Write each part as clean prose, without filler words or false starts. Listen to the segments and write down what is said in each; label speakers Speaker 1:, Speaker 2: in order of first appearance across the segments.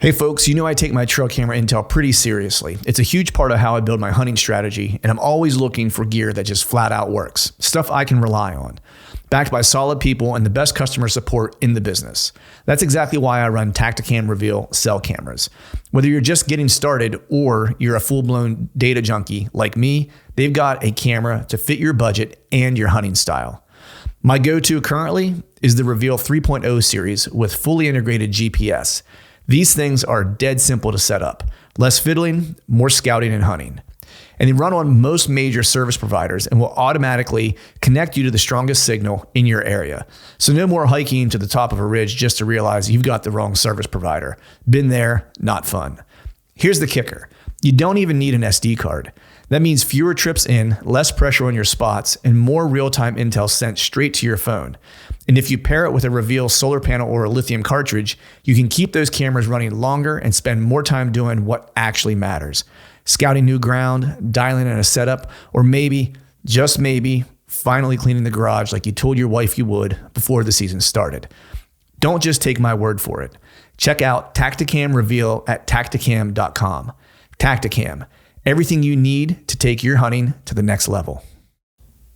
Speaker 1: Hey folks, you know I take my trail camera intel pretty seriously. It's a huge part of how I build my hunting strategy, and I'm always looking for gear that just flat out works. Stuff I can rely on. Backed by solid people and the best customer support in the business. That's exactly why I run Tacticam Reveal cell cameras. Whether you're just getting started or you're a full-blown data junkie like me, they've got a camera to fit your budget and your hunting style. My go-to currently is the Reveal 3.0 series with fully integrated GPS. These things are dead simple to set up. Less fiddling, more scouting and hunting. And they run on most major service providers and will automatically connect you to the strongest signal in your area. So no more hiking to the top of a ridge just to realize you've got the wrong service provider. Been there, not fun. Here's the kicker. You don't even need an SD card. That means fewer trips in, less pressure on your spots, and more real-time intel sent straight to your phone. And if you pair it with a Reveal solar panel or a lithium cartridge, you can keep those cameras running longer and spend more time doing what actually matters. Scouting new ground, dialing in a setup, or maybe, just maybe, finally cleaning the garage like you told your wife you would before the season started. Don't just take my word for it. Check out Tacticam Reveal at tacticam.com. Tacticam. Everything you need to take your hunting to the next level.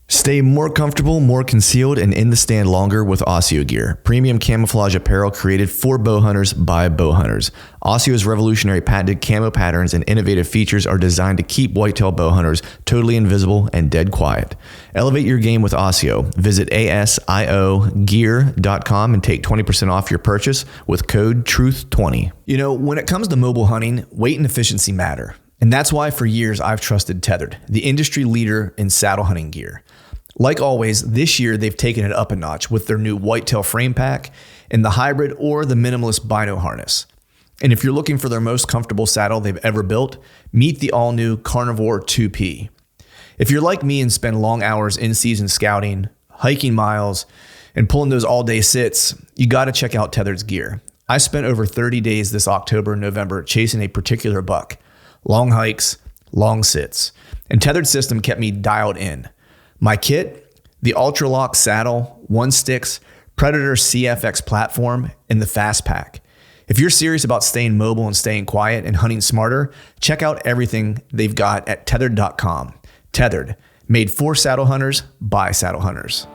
Speaker 1: Stay more comfortable, more concealed, and in the stand longer with Oscio gear. Premium camouflage apparel created for bow hunters by bow hunters. Oscio's revolutionary patented camo patterns and innovative features are designed to keep whitetail bow hunters totally invisible and dead quiet. Elevate your game with Oscio. Visit asiogear.com and take 20% off your purchase with code TRUTH20. You know, when it comes to mobile hunting, weight and efficiency matter. And that's why for years I've trusted Tethered, the industry leader in saddle hunting gear. Like always, this year they've taken it up a notch with their new whitetail frame pack and the hybrid or the minimalist bino harness. And if you're looking for their most comfortable saddle they've ever built, meet the all-new Carnivore 2P. If you're like me and spend long hours in season scouting, hiking miles, and pulling those all-day sits, you got to check out Tethered's gear. I spent over 30 days this October and November chasing a particular buck. Long hikes, long sits. And Tethered system kept me dialed in. My kit, the Ultralock saddle, 1-Sticks, Predator CFX platform, and the Fast Pack. If you're serious about staying mobile and staying quiet and hunting smarter, check out everything they've got at tethered.com. Tethered, made for saddle hunters by saddle hunters.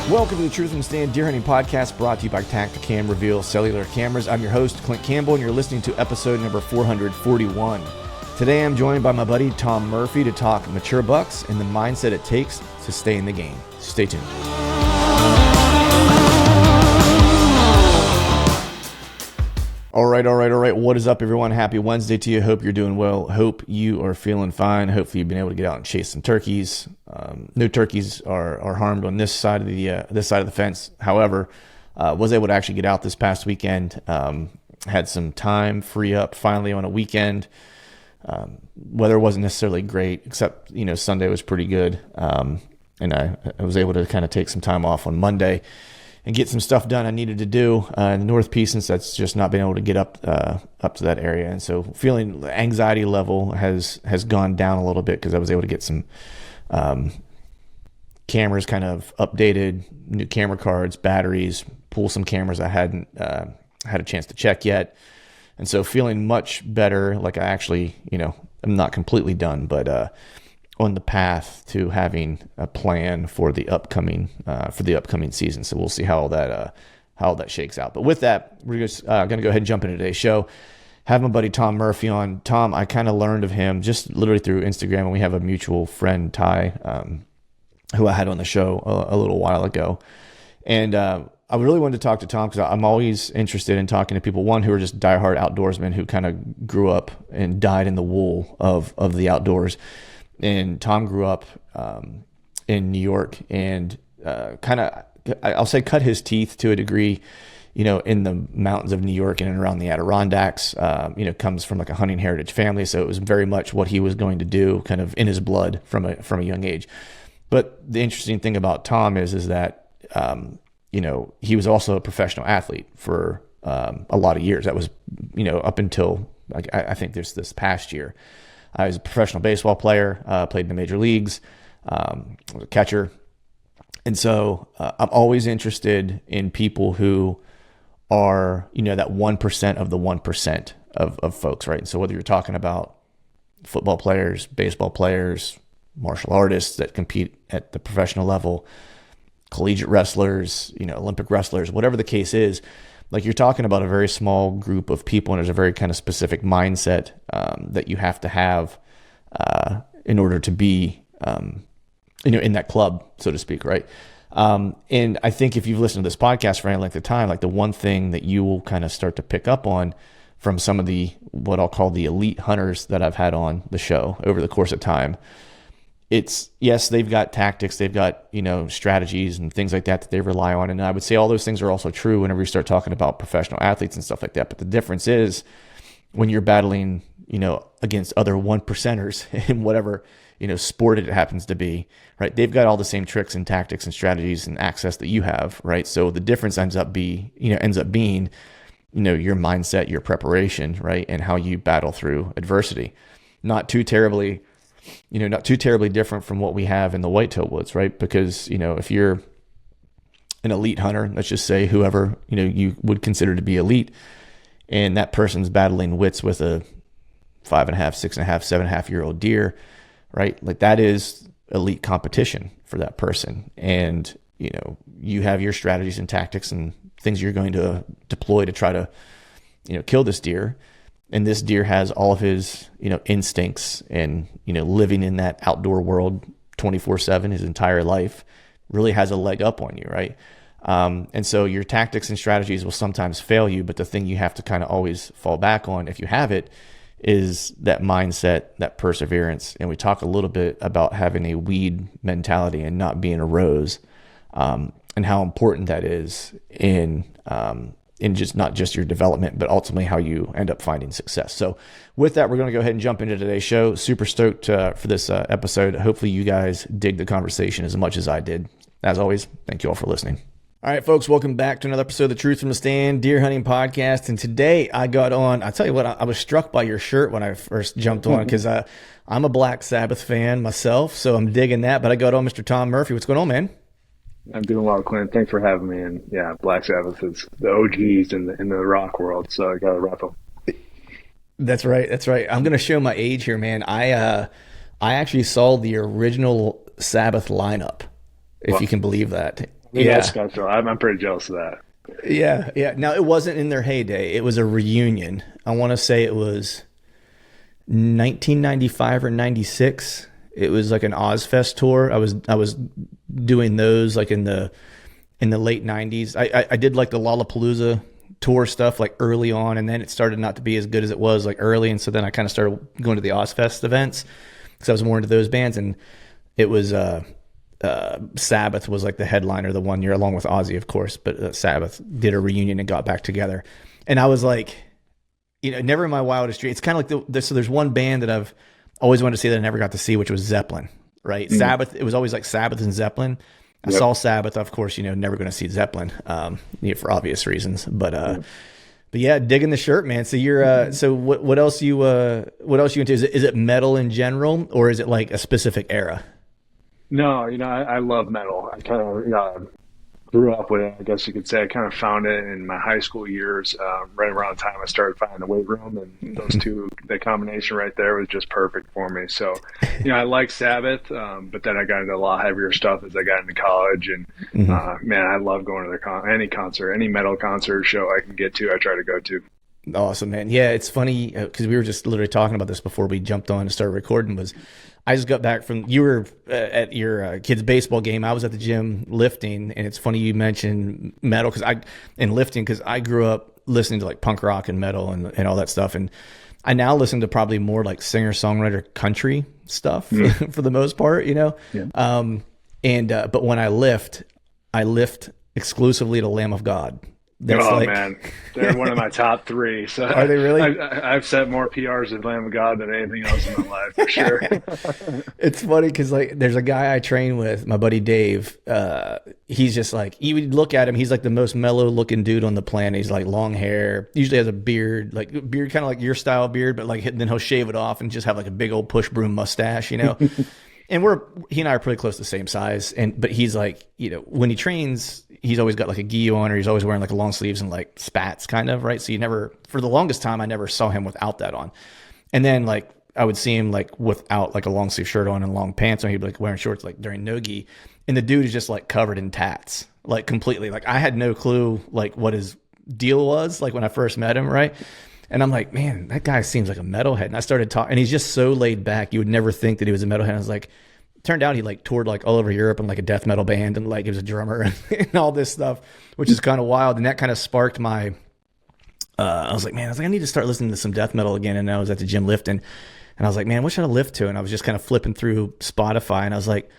Speaker 1: Welcome to the Truth and Stand Deer Hunting Podcast, brought to you by Tacticam Reveal Cellular Cameras. I'm your host, Clint Campbell, and you're listening to episode number 441. Today I'm joined by my buddy Tom Murphy to talk mature bucks and the mindset it takes to stay in the game. Stay tuned. All right. What is up, everyone? Happy Wednesday to you. Hope you're doing well. Hope you are feeling fine. Hopefully you've been able to get out and chase some turkeys. No turkeys are harmed on this side of the fence. However, was able to actually get out this past weekend. Had some time free up finally on a weekend. Weather wasn't necessarily great, except Sunday was pretty good. And I was able to kind of take some time off on Monday and get some stuff done I needed to do in the North Piece, since that's just not been able to get up to that area. And so feeling the anxiety level has gone down a little bit because I was able to get some cameras kind of updated, new camera cards, batteries, pull some cameras I hadn't had a chance to check yet. And so feeling much better, like I actually, I'm not completely done, but on the path to having a plan for the upcoming season. So we'll see how all that shakes out. But with that, we're just going to go ahead and jump into today's show. Have my buddy Tom Murphy on. Tom, I kind of learned of him just literally through Instagram, and we have a mutual friend, Ty, who I had on the show a little while ago. And I really wanted to talk to Tom because I'm always interested in talking to people, one, who are just diehard outdoorsmen who kind of grew up and died in the wool of the outdoors. And Tom grew up in New York and kind of, I'll say, cut his teeth to a degree, in the mountains of New York and around the Adirondacks. Comes from like a hunting heritage family, so it was very much what he was going to do, kind of in his blood from a young age. But the interesting thing about Tom is that he was also a professional athlete for a lot of years. That was up until I think this past year. I was a professional baseball player, played in the major leagues, was a catcher, And so I'm always interested in people who are, that 1% of the 1% of folks, right? And so whether you're talking about football players, baseball players, martial artists that compete at the professional level, collegiate wrestlers, Olympic wrestlers, whatever the case is, like you're talking about a very small group of people, and there's a very kind of specific mindset that you have to have in order to be, in that club, so to speak, right? And I think if you've listened to this podcast for any length of time, like the one thing that you will kind of start to pick up on from some of the, what I'll call the elite hunters that I've had on the show over the course of time, it's, yes, they've got tactics, they've got, strategies and things like that they rely on. And I would say all those things are also true whenever you start talking about professional athletes and stuff like that. But the difference is when you're battling, against other 1%ers in whatever, sport it happens to be, right? They've got all the same tricks and tactics and strategies and access that you have, right? So the difference ends up being, your mindset, your preparation, right? And how you battle through adversity. Not too terribly different from what we have in the whitetail woods, right? Because, if you're an elite hunter, let's just say whoever, you would consider to be elite, and that person's battling wits with a 5.5, 6.5, 7.5-year-old deer, right? Like that is elite competition for that person. And, you have your strategies and tactics and things you're going to deploy to try to, kill this deer. And this deer has all of his, instincts and, living in that outdoor world 24/7 his entire life really has a leg up on you, right? And so your tactics and strategies will sometimes fail you, but the thing you have to kind of always fall back on, if you have it, is that mindset, that perseverance. And we talk a little bit about having a weed mentality and not being a rose, and how important that is in just not just your development, but ultimately how you end up finding success. So with that, we're going to go ahead and jump into today's show. Super stoked for this episode. Hopefully you guys dig the conversation as much as I did. As always, thank you all for listening. All right, folks, welcome back to another episode of the Truth from the Stand Deer Hunting Podcast. And today I got on, I tell you what, I was struck by your shirt when I first jumped on, because I'm a Black Sabbath fan myself, so I'm digging that. But I got on Mr. Tom Murphy. What's going on, man?
Speaker 2: I'm doing well, Clint. Thanks for having me. And yeah, Black Sabbath is the OGs in the rock world, so I got to rep them.
Speaker 1: That's right. That's right. I'm going to show my age here, man. I actually saw the original Sabbath lineup, if you can believe that.
Speaker 2: Yeah, that's special. I'm pretty jealous of that.
Speaker 1: Yeah, yeah. Now, it wasn't in their heyday. It was a reunion. I want to say it was 1995 or 96. It was like an Ozfest tour. I was doing those like in the late 90s. I did like the Lollapalooza tour stuff like early on, and then it started not to be as good as it was like early, and so then I kind of started going to the Ozfest events because I was more into those bands, and it was Sabbath was like the headliner the one year, along with Ozzy, of course, but Sabbath did a reunion and got back together. And I was like, never in my wildest dreams. It's kind of like so there's one band that I've always wanted to see that I never got to see, which was Zeppelin, right? Mm-hmm. Sabbath, it was always like Sabbath and Zeppelin. I saw Sabbath, of course, never going to see Zeppelin, for obvious reasons, but yeah, digging the shirt, man. So you're, so what else you into? Is it metal in general, or is it like a specific era?
Speaker 2: No, I love metal. I kind of grew up with it, I guess you could say. I kind of found it in my high school years, right around the time I started finding the weight room, and those two, the combination right there was just perfect for me. So, I like Sabbath, but then I got into a lot heavier stuff as I got into college, and man, I love going to any concert, any metal concert show I can get to, I try to go to.
Speaker 1: Awesome, man. Yeah, it's funny because we were just literally talking about this before we jumped on and started recording. I just got back from, you were at your kid's baseball game. I was at the gym lifting, and it's funny you mentioned metal because I grew up listening to like punk rock and metal and all that stuff. And I now listen to probably more like singer-songwriter country stuff for the most part, Yeah. But when I lift exclusively to Lamb of God.
Speaker 2: Man, they're one of my top three. So
Speaker 1: are they really?
Speaker 2: I've set more PRs with Lamb of God than anything else in my life, for sure.
Speaker 1: It's funny because like there's a guy I train with, my buddy Dave. He's just like, you would look at him, he's like the most mellow looking dude on the planet. He's like long hair, usually has a beard kind of like your style beard, but like then he'll shave it off and just have like a big old push broom mustache, And and he and I are pretty close to the same size. But he's like, when he trains, he's always got like a gi on, or he's always wearing like a long sleeves and like spats kind of, right? So for the longest time, I never saw him without that on. And then like, I would see him like without like a long sleeve shirt on and long pants on. He'd be like wearing shorts like during no gi. And the dude is just like covered in tats, like completely. Like I had no clue like what his deal was like when I first met him, right? And I'm like, man, that guy seems like a metalhead. And I started talking, and he's just so laid back. You would never think that he was a metalhead. I was like, turned out he like toured like all over Europe in like a death metal band, and like he was a drummer and all this stuff, which is kind of wild. And that kind of sparked my, I was like, I need to start listening to some death metal again. And I was at the gym lifting, and I was like, man, what should I lift to? And I was just kind of flipping through Spotify, and I was like,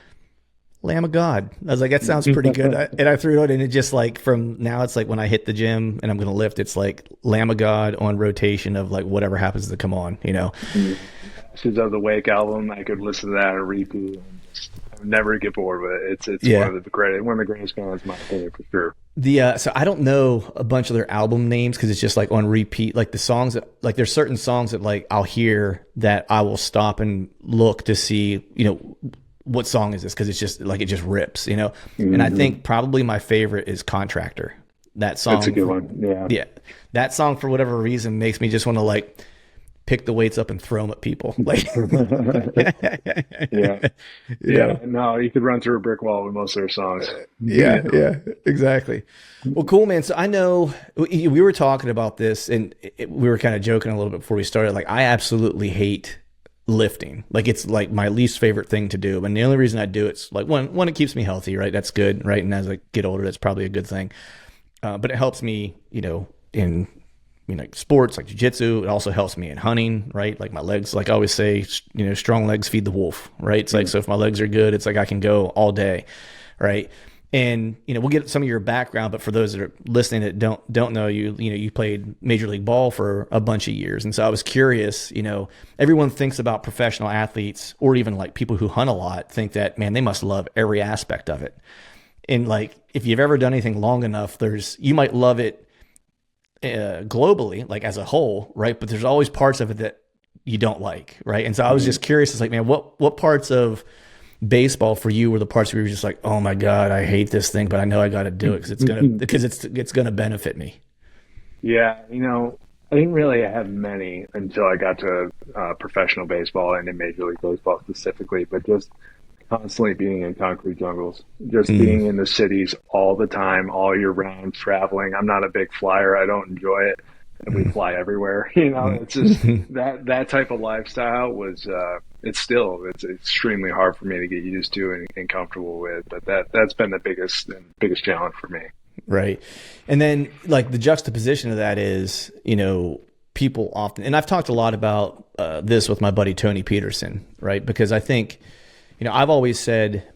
Speaker 1: Lamb of God. I was like, that sounds pretty good. And I threw it on, and it just like from now, it's like when I hit the gym and I'm going to lift, it's like Lamb of God on rotation of like whatever happens to come on,
Speaker 2: Ashes of the Wake album, I could listen to that on repeat and just never get bored with it. It's one of the greatest bands in my opinion for sure.
Speaker 1: So I don't know a bunch of their album names because it's just like on repeat. Like the songs that like there's certain songs that like I'll hear that I will stop and look to see, what song is this? Because it's just like it just rips, And I think probably my favorite is Contractor. That song.
Speaker 2: That's a good one. Yeah.
Speaker 1: Yeah. That song for whatever reason makes me just want to like pick the weights up and throw them at people. Like,
Speaker 2: yeah. No, you could run through a brick wall with most of their songs.
Speaker 1: Yeah, exactly. Well, cool, man. So I know we were talking about this, and we were kind of joking a little bit before we started. Like, I absolutely hate lifting. Like, it's like my least favorite thing to do. And the only reason I do it's like one, it keeps me healthy, right? That's good, right? And as I get older, that's probably a good thing. But it helps me, in like sports, like jiu-jitsu. It also helps me in hunting, right? Like my legs, like I always say, strong legs feed the wolf, right? It's like, so if my legs are good, it's like I can go all day, right? And, we'll get some of your background, but for those that are listening that don't know you, you played Major League Ball for a bunch of years. And so I was curious, everyone thinks about professional athletes, or even like people who hunt a lot, think that, man, they must love every aspect of it. And like, if you've ever done anything long enough, you might love it globally, like as a whole, right? But there's always parts of it that you don't like, right? And so I was just curious. It's like, man, what parts of baseball for you were the parts where you were just like, oh my God, I hate this thing, but I know I got to do it because it's gonna benefit me.
Speaker 2: Yeah, I didn't really have many until I got to professional baseball and in Major League Baseball specifically, but just constantly being in concrete jungles, just being in the cities all the time, all year round, traveling. I'm not a big flyer. I don't enjoy it. And we fly everywhere. It's just that type of lifestyle was, it's extremely hard for me to get used to and comfortable with. But that's been the biggest challenge for me.
Speaker 1: Right. And then like the juxtaposition of that is, people often, and I've talked a lot about this with my buddy, Tony Peterson, right? Because I think, I've always said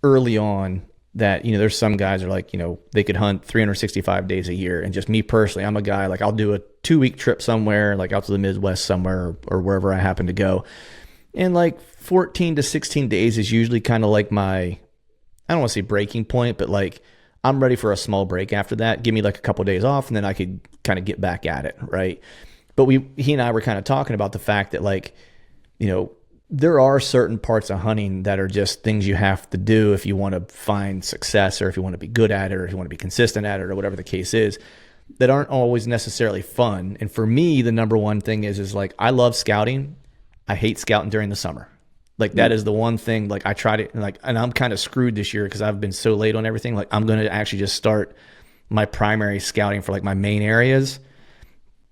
Speaker 1: early on that, there's some guys are like, they could hunt 365 days a year. And just me personally, I'm a guy, like I'll do a 2-week trip somewhere, like out to the Midwest somewhere or wherever I happen to go. And like 14 to 16 days is usually kind of like I don't want to say breaking point, but like I'm ready for a small break after that. Give me like a couple of days off, and then I could kind of get back at it. Right. But he and I were kind of talking about the fact that like, there are certain parts of hunting that are just things you have to do if you want to find success, or if you want to be good at it, or if you want to be consistent at it, or whatever the case is, that aren't always necessarily fun. And for me, the number one thing is like, I love scouting. I hate scouting during the summer. Like that is the one thing, like I tried it, like, and I'm kind of screwed this year because I've been so late on everything. Like I'm going to actually just start my primary scouting for like my main areas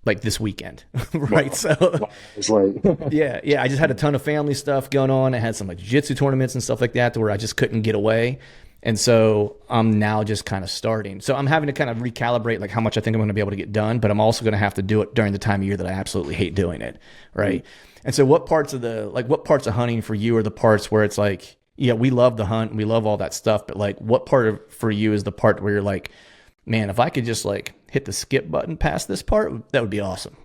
Speaker 1: like this weekend. Right. So
Speaker 2: it's like,
Speaker 1: yeah. I just had a ton of family stuff going on. I had some like jiu-jitsu tournaments and stuff like that to where I just couldn't get away. And so I'm now just kind of starting. So I'm having to kind of recalibrate like how much I think I'm going to be able to get done, but I'm also going to have to do it during the time of year that I absolutely hate doing it. Right. And so what parts of hunting for you are the parts where it's like, yeah, we love the hunt, we love all that stuff, but like what for you is the part where you're like, man, if I could just like hit the skip button past this part, that would be awesome.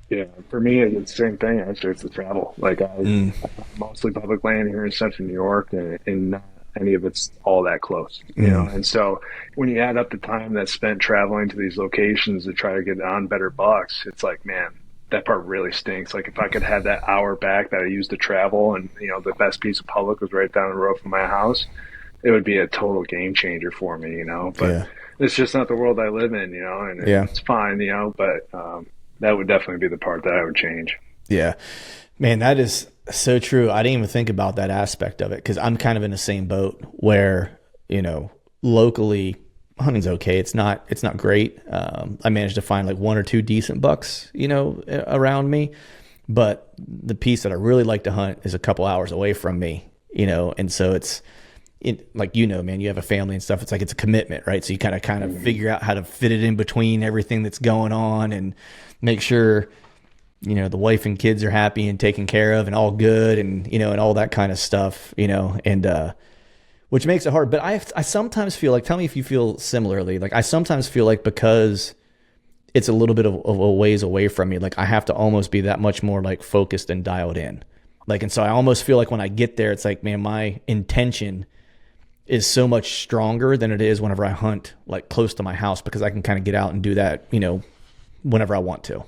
Speaker 2: Yeah, for me, it's the same thing. Actually, it's the travel. Like I mostly public land here in Central New York, and not any of it's all that close, And so when you add up the time that's spent traveling to these locations to try to get on better bucks, it's like, man, that part really stinks. Like if I could have that hour back that I used to travel, and the best piece of public was right down the road from my house, it would be a total game changer for me. But
Speaker 1: Yeah.
Speaker 2: it's just not the world I live in, and
Speaker 1: Yeah.
Speaker 2: it's fine, but that would definitely be the part that I would change.
Speaker 1: Yeah. Man, that is so true. I didn't even think about that aspect of it because I'm kind of in the same boat where, locally hunting's okay. It's not great. I managed to find like one or two decent bucks, around me, but the piece that I really like to hunt is a couple hours away from me, and so it's like, man, you have a family and stuff. It's like, it's a commitment, right? So you kind of figure out how to fit it in between everything that's going on and make sure, the wife and kids are happy and taken care of and all good and, and all that kind of stuff, and, which makes it hard. But I sometimes feel like, tell me if you feel similarly, like I sometimes feel like because it's a little bit of a ways away from me, like I have to almost be that much more like focused and dialed in. Like, and so I almost feel like when I get there, it's like, man, my intention is so much stronger than it is whenever I hunt like close to my house, because I can kind of get out and do that, whenever I want to.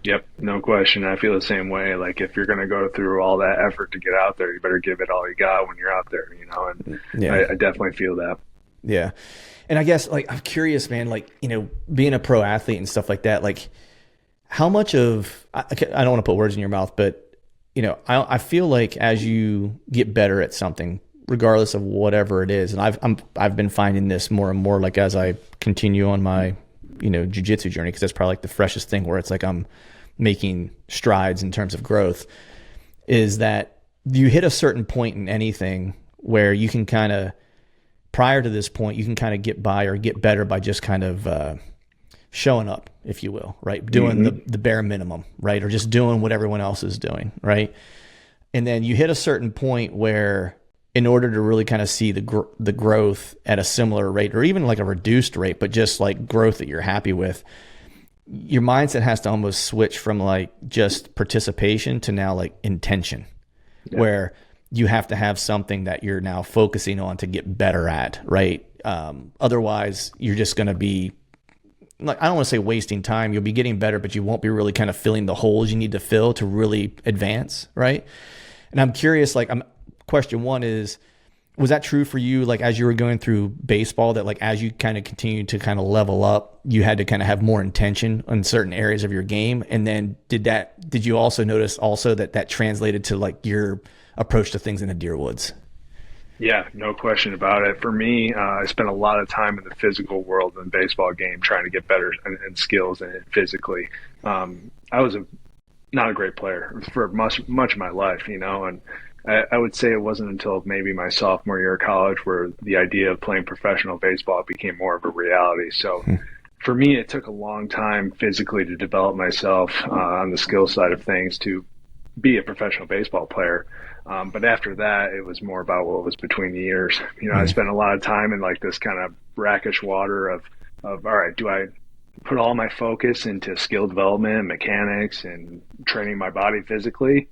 Speaker 2: Yep, no question. I feel the same way. Like if you're going to go through all that effort to get out there, you better give it all you got when you're out there, and
Speaker 1: Yeah.
Speaker 2: I definitely feel that.
Speaker 1: Yeah. And I guess like, I'm curious, man, like, being a pro athlete and stuff like that, like how much of, I don't want to put words in your mouth, but, I feel like as you get better at something, regardless of whatever it is, and I've been finding this more and more, like as I continue on my, jujitsu journey, because that's probably like the freshest thing where it's like I'm making strides in terms of growth, is that you hit a certain point in anything where you can kind of, prior to this point, you can kind of get by or get better by just kind of showing up, if you will, right? Doing the bare minimum, right? Or just doing what everyone else is doing, right? And then you hit a certain point where in order to really kind of see the growth at a similar rate, or even like a reduced rate, but just like growth that you're happy with, your mindset has to almost switch from like just participation to now like intention, where you have to have something that you're now focusing on to get better at, right? Otherwise, you're just going to be like, I don't want to say wasting time. You'll be getting better, but you won't be really kind of filling the holes you need to fill to really advance, right? And I'm curious, like, question one is, was that true for you? Like, as you were going through baseball, that like, as you kind of continued to kind of level up, you had to kind of have more intention on certain areas of your game. And then did you also notice also that translated to like your approach to things in the deer woods?
Speaker 2: Yeah, no question about it. For me, I spent a lot of time in the physical world in the baseball game trying to get better and skills in it physically. I was not a great player for much of my life, and I would say it wasn't until maybe my sophomore year of college where the idea of playing professional baseball became more of a reality. So for me, it took a long time physically to develop myself on the skill side of things to be a professional baseball player. But after that, it was more about what was between the ears. I spent a lot of time in like this kind of brackish water of all right, do I put all my focus into skill development, mechanics, and training my body physically?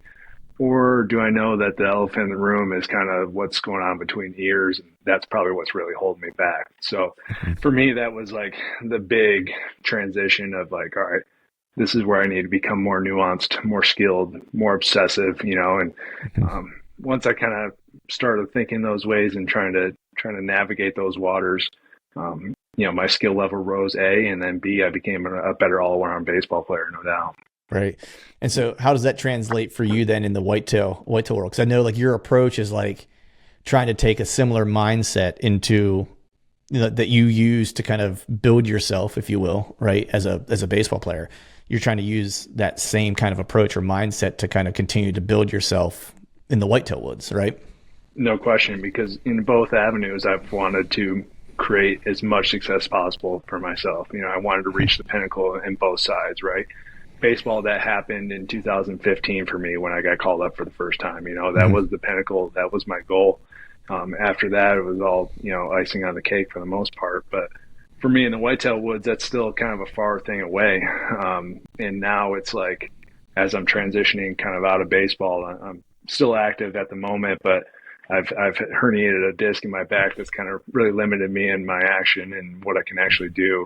Speaker 2: Or do I know that the elephant in the room is kind of what's going on between the ears? And that's probably what's really holding me back. So for me, that was like the big transition of like, all right, this is where I need to become more nuanced, more skilled, more obsessive, and once I kind of started thinking those ways and trying to navigate those waters, my skill level rose, A, and then B, I became a better all-around baseball player, no doubt.
Speaker 1: Right. And so how does that translate for you then in the whitetail world? Because I know like your approach is like trying to take a similar mindset into, that you use to kind of build yourself, if you will, right? As a baseball player, you're trying to use that same kind of approach or mindset to kind of continue to build yourself in the whitetail woods, right?
Speaker 2: No question, because in both avenues, I've wanted to create as much success as possible for myself. I wanted to reach the pinnacle in both sides, right? Baseball, that happened in 2015 for me when I got called up for the first time. That was the pinnacle. That was my goal. After that, it was all, icing on the cake for the most part. But for me in the whitetail woods, that's still kind of a far thing away. And now it's like, as I'm transitioning kind of out of baseball, I'm still active at the moment, but I've herniated a disc in my back that's kind of really limited me in my action and what I can actually do.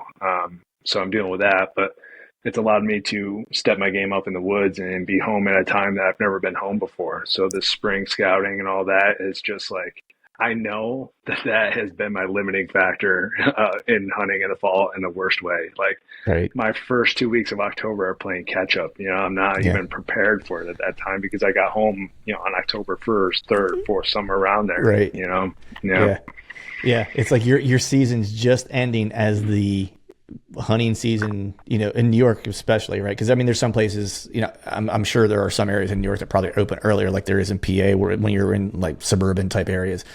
Speaker 2: So I'm dealing with that. But it's allowed me to step my game up in the woods and be home at a time that I've never been home before. So the spring scouting and all that is just like, I know that that has been my limiting factor in hunting in the fall in the worst way. Like
Speaker 1: Right.
Speaker 2: my first 2 weeks of October are playing catch up. I'm not
Speaker 1: Yeah.
Speaker 2: even prepared for it at that time because I got home, on October 1st, 3rd, 4th, somewhere around there.
Speaker 1: Right.
Speaker 2: Yeah.
Speaker 1: Yeah. Yeah. It's like your season's just ending as the hunting season, in New York especially, right? Because I mean, there's some places, I'm sure there are some areas in New York that probably open earlier, like there is in PA, where when you're in like suburban type areas.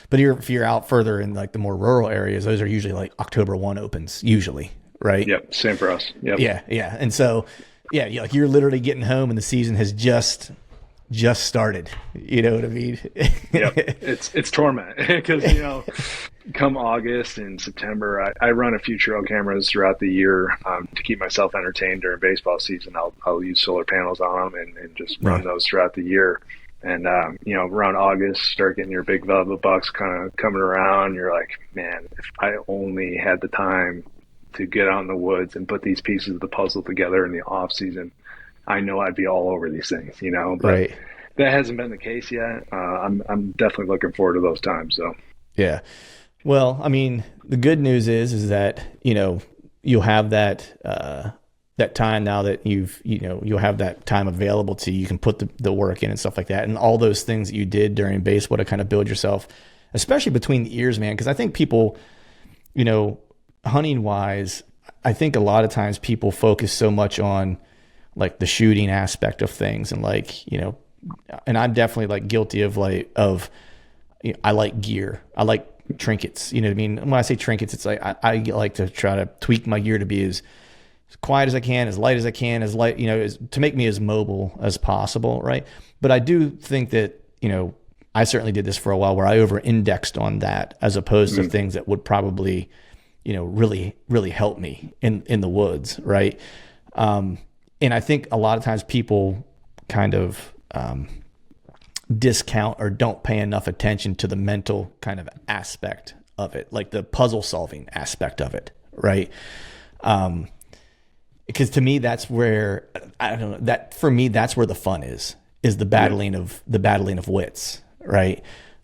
Speaker 1: But if you're out further in like the more rural areas, those are usually like October 1 opens, usually, right?
Speaker 2: Yep. Same for us. Yep.
Speaker 1: Yeah, yeah. And so, yeah, like you're literally getting home and the season has just started. You know what I mean?
Speaker 2: Yep. It's torment because, come August and September, I run a few trail cameras throughout the year to keep myself entertained during baseball season. I'll use solar panels on them and just run those throughout the year. And, around August, start getting your big velvet bucks kind of coming around. You're like, man, if I only had the time to get out in the woods and put these pieces of the puzzle together in the off season, I know I'd be all over these things, but
Speaker 1: Right.
Speaker 2: that hasn't been the case yet. I'm definitely looking forward to those times, though.
Speaker 1: Yeah. Well, I mean, the good news is that, you'll have that time now that you'll have that time available to you. You can put the work in and stuff like that. And all those things that you did during baseball to kind of build yourself, especially between the ears, man. Cause I think people, hunting wise, I think a lot of times people focus so much on like the shooting aspect of things. And like, and I'm definitely like guilty of I like gear. I like trinkets. You know what I mean? When I say trinkets, it's like, I like to try to tweak my gear to be as quiet as I can, as light as I can, to make me as mobile as possible. Right. But I do think that, I certainly did this for a while where I over indexed on that as opposed to things that would probably, really, really help me in the woods. Right. And I think a lot of times people kind of, discount or don't pay enough attention to the mental kind of aspect of it, like the puzzle solving aspect of it. Right. Because to me, that's where, I don't know, that for me, that's where the fun is the battling of wits. Right.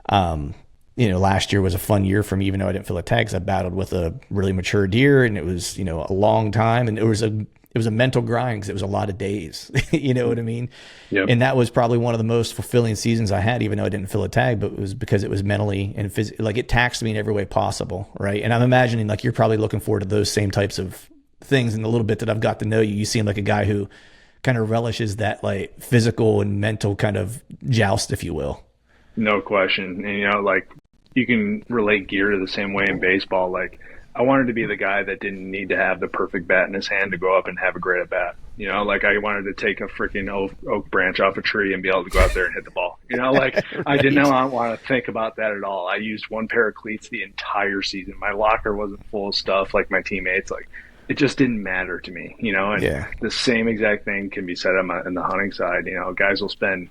Speaker 1: Last year was a fun year for me, even though I didn't feel attacked, 'cause I battled with a really mature deer and it was, a long time, and it was a mental grind because it was a lot of days. You know what I mean?
Speaker 2: Yep.
Speaker 1: And that was probably one of the most fulfilling seasons I had, even though I didn't feel a tag, but it was because it was mentally and physically, like it taxed me in every way possible. Right. And I'm imagining like you're probably looking forward to those same types of things. In the little bit that I've got to know you, you seem like a guy who kind of relishes that like physical and mental kind of joust, if you will.
Speaker 2: No question. And, like you can relate gear to the same way in baseball. Like I wanted to be the guy that didn't need to have the perfect bat in his hand to go up and have a great at bat. Like I wanted to take a freaking oak branch off a tree and be able to go out there and hit the ball. Like
Speaker 1: Right.
Speaker 2: I did not want to think about that at all. I used one pair of cleats the entire season. My locker wasn't full of stuff like my teammates. Like it just didn't matter to me, and the same exact thing can be said on the hunting side. Guys will spend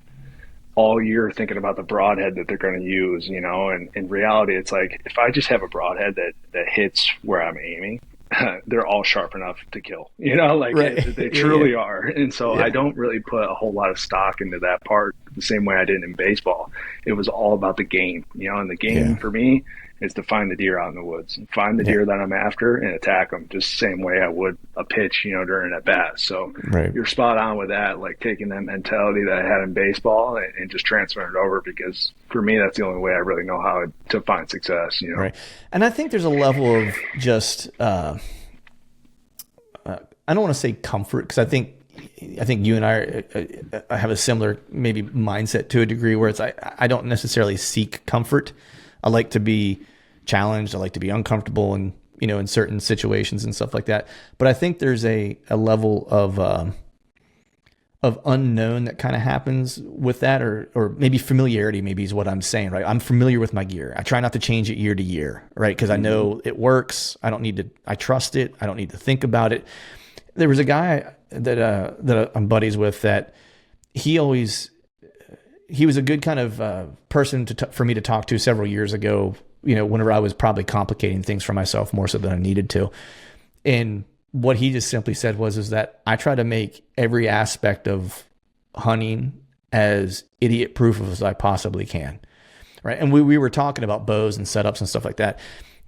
Speaker 2: all year thinking about the broadhead that they're going to use, and in reality, it's like, if I just have a broadhead that hits where I'm aiming, they're all sharp enough to kill,
Speaker 1: Right.
Speaker 2: they truly are. And so I don't really put a whole lot of stock into that part the same way I did in baseball. It was all about the game, and the game for me is to find the deer out in the woods and find the deer that I'm after and attack them just the same way I would a pitch, during at bat. So you're spot on with that, like taking that mentality that I had in baseball and just transferring it over, because for me, that's the only way I really know how to find success,
Speaker 1: Right. And I think there's a level of just, I don't want to say comfort, because I think you and I have a similar maybe mindset to a degree where it's I don't necessarily seek comfort. I like to be challenged. I like to be uncomfortable and in certain situations and stuff like that. But I think there's a level of unknown that kind of happens with that, or maybe familiarity maybe is what I'm saying, right? I'm familiar with my gear. I try not to change it year to year, right? Because I know it works. I trust it. I don't need to think about it. There was a guy that I'm buddies with that he was a good kind of person for me to talk to several years ago, whenever I was probably complicating things for myself more so than I needed to. And what he just simply said is that I try to make every aspect of hunting as idiot proof as I possibly can. Right. And we were talking about bows and setups and stuff like that.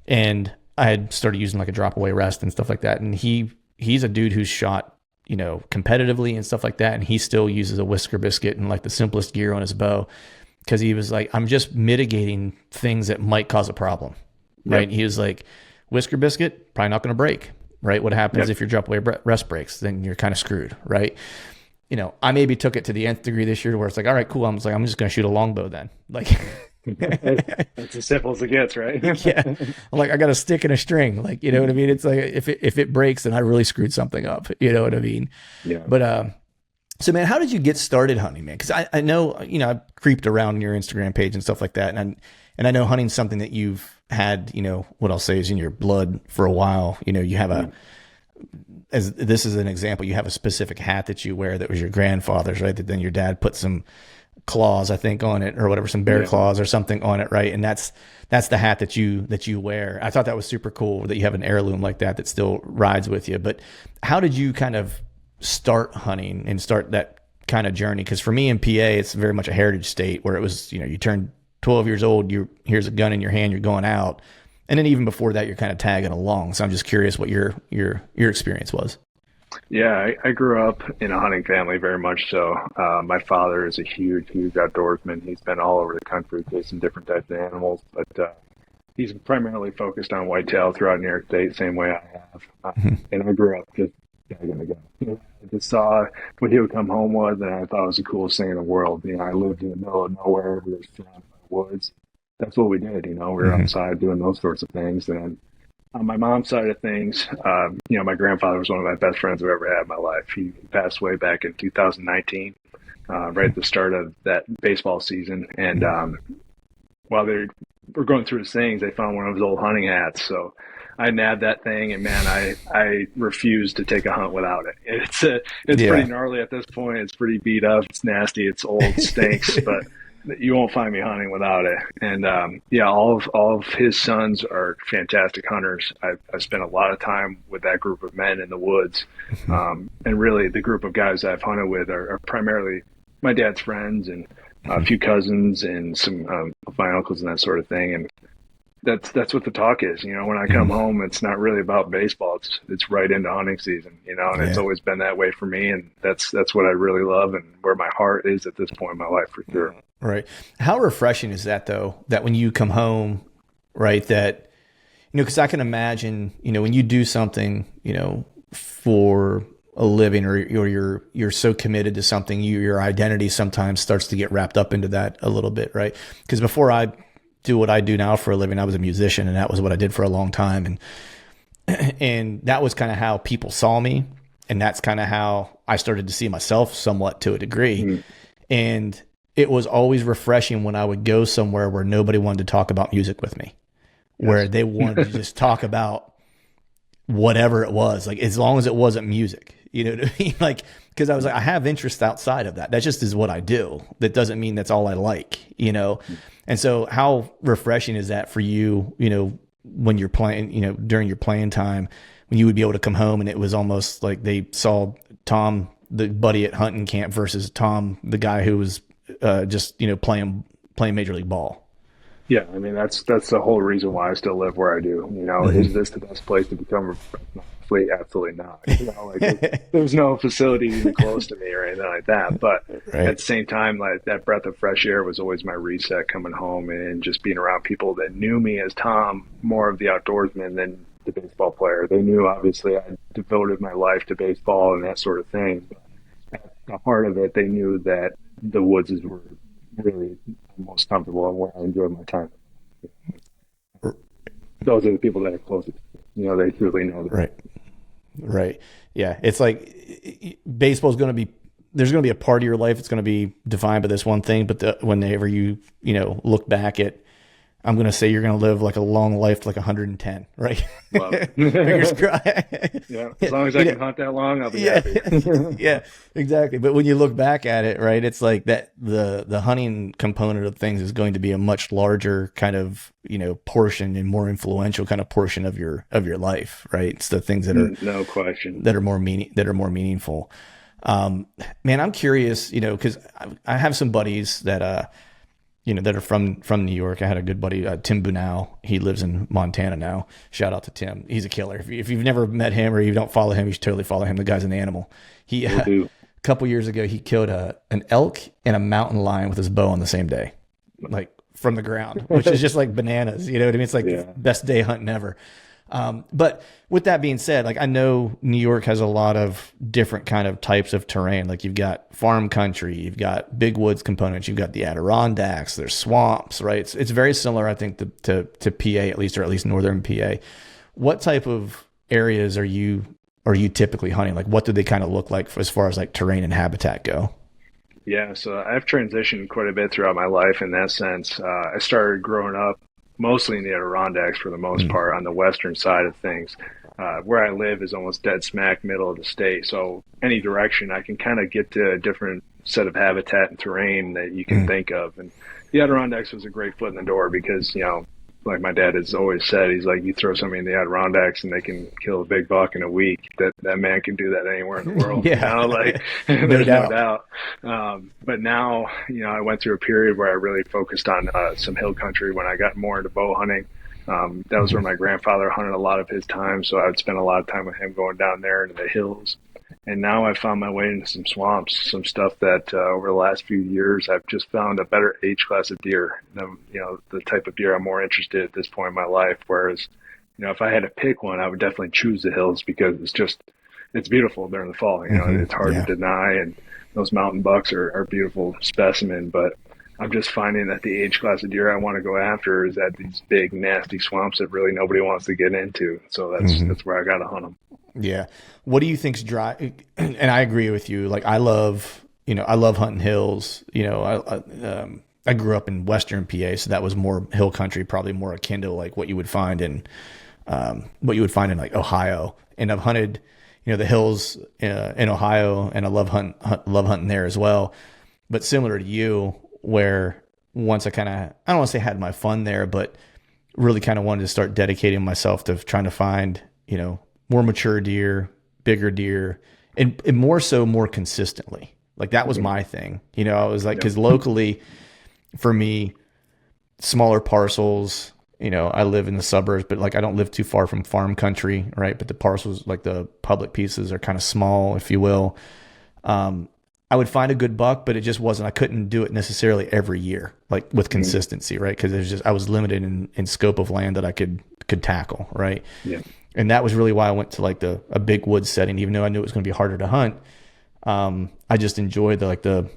Speaker 1: And I had started using like a drop away rest and stuff like that. And he's a dude who's shot, competitively and stuff like that. And he still uses a whisker biscuit and like the simplest gear on his bow. Cause he was like, I'm just mitigating things that might cause a problem. Right. Yep. He was like, whisker biscuit, probably not going to break. Right. What happens if your drop away rest breaks? Then you're kind of screwed. Right. I maybe took it to the nth degree this year where it's like, all right, cool. I'm just going to shoot a longbow then. Like,
Speaker 2: that's as simple as it gets, right?
Speaker 1: Yeah. I'm like, I got a stick and a string. Like, you know what I mean? It's like, if it breaks, then I really screwed something up. You know what I mean?
Speaker 2: Yeah.
Speaker 1: But, so man, how did you get started hunting, man? Cause I know, I've creeped around your Instagram page and stuff like that. And I know hunting's something that you've had, what I'll say is in your blood for a while. You have as this is an example, you have a specific hat that you wear that was your grandfather's, right? That then your dad put some claws, I think, on it or whatever, some bear claws or something on it, right? And that's the hat that you wear. I thought that was super cool that you have an heirloom like that still rides with you. But how did you kind of start hunting and start that kind of journey? Because for me in PA, it's very much a heritage state where it was, you turn 12 years old, here's a gun in your hand, you're going out. And then even before that, you're kind of tagging along. So I'm just curious what your experience was.
Speaker 2: Yeah, I grew up in a hunting family, very much so. My father is a huge outdoorsman. He's been all over the country chasing different types of animals, but he's primarily focused on whitetail throughout New York State, same way I have. And I grew up just tagging the gun. I just saw what he would come home with, and I thought it was the coolest thing in the world. I lived in the middle of nowhere. We were surrounded by woods. That's what we did. We were outside doing those sorts of things. And on my mom's side of things, my grandfather was one of my best friends I've ever had in my life. He passed away back in 2019, right at the start of that baseball season. And while they were going through his things, they found one of his old hunting hats. So I nabbed that thing, and man, I refused to take a hunt without it. It's pretty gnarly at this point. It's pretty beat up. It's nasty. It's old, stinks, but you won't find me hunting without it. And all of his sons are fantastic hunters. I've spent a lot of time with that group of men in the woods. And really the group of guys I've hunted with are primarily my dad's friends and a few cousins and some of my uncles and that sort of thing. And that's what the talk is. When I come home, it's not really about baseball. It's right into hunting season, and it's always been that way for me. And that's what I really love and where my heart is at this point in my life, for sure.
Speaker 1: Right. How refreshing is that though, that when you come home, right, that, cause I can imagine, when you do something, for a living or you're so committed to something, your identity sometimes starts to get wrapped up into that a little bit. Right. Cause before I do what I do now for a living, I was a musician, and that was what I did for a long time. And that was kind of how people saw me. And that's kind of how I started to see myself somewhat to a degree. And it was always refreshing when I would go somewhere where nobody wanted to talk about music with me, where they wanted to just talk about whatever it was, like as long as it wasn't music, you know what I mean? Like, cause I was like, I have interests outside of that. That just is what I do. That doesn't mean that's all I like, And so how refreshing is that for you, when you're playing, during your playing time, when you would be able to come home and it was almost like they saw Tom, the buddy at hunting camp, versus Tom, the guy who was just, playing Major League Ball.
Speaker 2: Yeah. I mean, that's the whole reason why I still live where I do. Is this the best place to become a professional athlete? Absolutely not. There's no facility even close to me or anything like that. But at the same time, like that breath of fresh air was always my reset coming home, and just being around people that knew me as Tom, more of the outdoorsman than the baseball player. They knew obviously I devoted my life to baseball and that sort of thing. But at the heart of it, they knew that the woods were really the most comfortable and where I enjoyed my time. Those are the people that are closest. They truly know that.
Speaker 1: Right. Yeah. It's like baseball's going to be, there's going to be a part of your life. It's going to be defined by this one thing. But whenever you, look back at
Speaker 3: I'm going to say you're going to live like a long life, like 110, right?
Speaker 2: Love
Speaker 3: Fingers
Speaker 2: it.
Speaker 3: crossed.
Speaker 2: Yeah, as long as I can hunt that long, I'll be
Speaker 3: Yeah,
Speaker 2: happy.
Speaker 3: yeah, exactly. But when you look back at it, right, it's like that the hunting component of things is going to be a much larger kind of, portion and more influential kind of portion of your life, right? It's the things
Speaker 2: No question.
Speaker 3: that are more meaningful. Man, I'm curious, because I have some buddies that that are from New York. I had a good buddy, Tim Bunau. He lives in Montana now. Shout out to Tim. He's a killer. If you've never met him or you don't follow him, you should totally follow him. The guy's an animal. He
Speaker 2: Will do.
Speaker 3: a couple years ago he killed an elk and a mountain lion with his bow on the same day, like from the ground, which is just like bananas. You know what I mean? It's like the best day hunting ever. But with that being said, like I know New York has a lot of different kind of types of terrain. Like you've got farm country, you've got big woods components, you've got the Adirondacks, there's swamps, right? It's very similar, I think, to PA at least northern PA. What type of areas are you typically hunting? Like what do they kind of look like as far as like terrain and habitat go?
Speaker 2: Yeah, so I've transitioned quite a bit throughout my life in that sense. I started growing up mostly in the Adirondacks for the most part on the western side of things. Where I live is almost dead smack middle of the state. So any direction I can kind of get to a different set of habitat and terrain that you can think of. And the Adirondacks was a great foot in the door because, like my dad has always said, he's like, you throw somebody in the Adirondacks and they can kill a big buck in a week. That man can do that anywhere in the world.
Speaker 3: Yeah.
Speaker 2: There's no doubt. But now, I went through a period where I really focused on some hill country when I got more into bow hunting. That was where my grandfather hunted a lot of his time. So I would spend a lot of time with him going down there into the hills. And now I found my way into some swamps, some stuff that over the last few years, I've just found a better age class of deer. The type of deer I'm more interested at this point in my life. Whereas, if I had to pick one, I would definitely choose the hills because it's beautiful during the fall. It's hard to deny. And those mountain bucks are beautiful specimen. But I'm just finding that the age class of deer I want to go after is at these big, nasty swamps that really nobody wants to get into. So that's where I got to hunt them.
Speaker 3: Yeah. What do you think's dry? And I agree with you. Like I love hunting hills. I grew up in Western PA, so that was more hill country, probably more akin to like what you would find in like Ohio. And I've hunted, the hills in Ohio, and I love hunting there as well. But similar to you, where once I don't want to say had my fun there, but really kind of wanted to start dedicating myself to trying to find, more mature deer, bigger deer, and more consistently. Like that was my thing. I was like, because locally for me, smaller parcels, I live in the suburbs, but like I don't live too far from farm country, right? But the parcels, like the public pieces, are kind of small, if you will. I would find a good buck, but it just wasn't, I couldn't do it necessarily every year, like with consistency, right? Because I was limited in scope of land that I could tackle, right?
Speaker 2: Yeah.
Speaker 3: And that was really why I went to like a big woods setting, even though I knew it was going to be harder to hunt. I just enjoyed the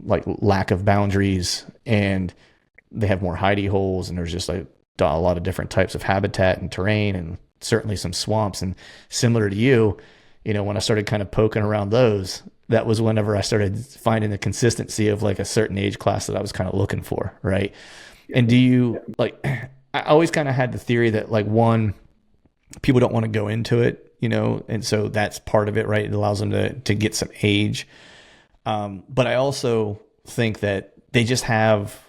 Speaker 3: lack of boundaries, and they have more hidey holes, and there's just like a lot of different types of habitat and terrain, and certainly some swamps. And similar to you, when I started kind of poking around those, that was whenever I started finding the consistency of like a certain age class that I was kind of looking for. Right. And do you I always kind of had the theory that like people don't want to go into it, and so that's part of it, right? It allows them to get some age. But I also think that they just have,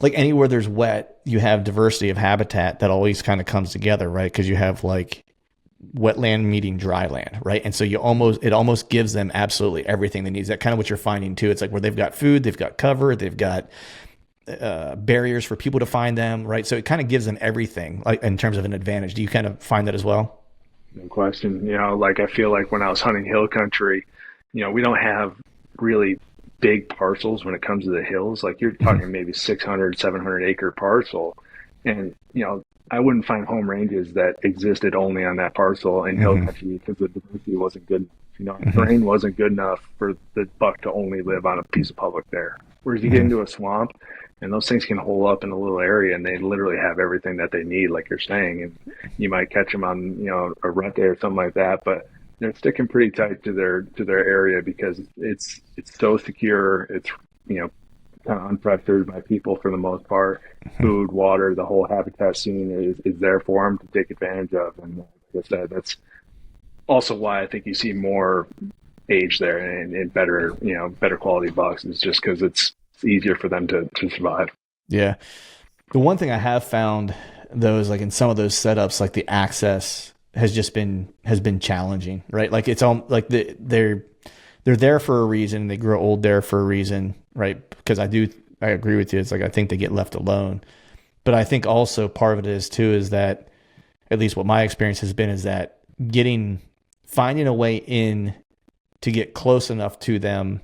Speaker 3: like anywhere there's wet, you have diversity of habitat that always kind of comes together, right? Because you have like wetland meeting dry land, right? And so it almost gives them absolutely everything they need. Is that kind of what you're finding too? It's like where they've got food, they've got cover, they've got barriers for people to find them, right? So it kind of gives them everything, like in terms of an advantage. Do you kind of find that as well?
Speaker 2: No question. I feel like when I was hunting hill country, we don't have really big parcels when it comes to the hills. Like you're talking maybe 600, 700 acre parcel. And, I wouldn't find home ranges that existed only on that parcel in hill country because the diversity wasn't good. The terrain wasn't good enough for the buck to only live on a piece of public there. Whereas you get into a swamp, and those things can hole up in a little area, and they literally have everything that they need, like you're saying. And you might catch them on, a rut day or something like that, but they're sticking pretty tight to their area because it's so secure. It's kind of unpressured by people for the most part. Food, water, the whole habitat scene is there for them to take advantage of. And like I said, that's also why I think you see more age there and better, better quality bucks is just because it's easier for them to survive.
Speaker 3: Yeah. The one thing I have found though is like in some of those setups, like the access has been challenging, right? Like it's all like they're there for a reason. They grow old there for a reason, right? Because I agree with you. It's like, I think they get left alone, but I think also part of it is that at least what my experience has been is that finding a way in to get close enough to them,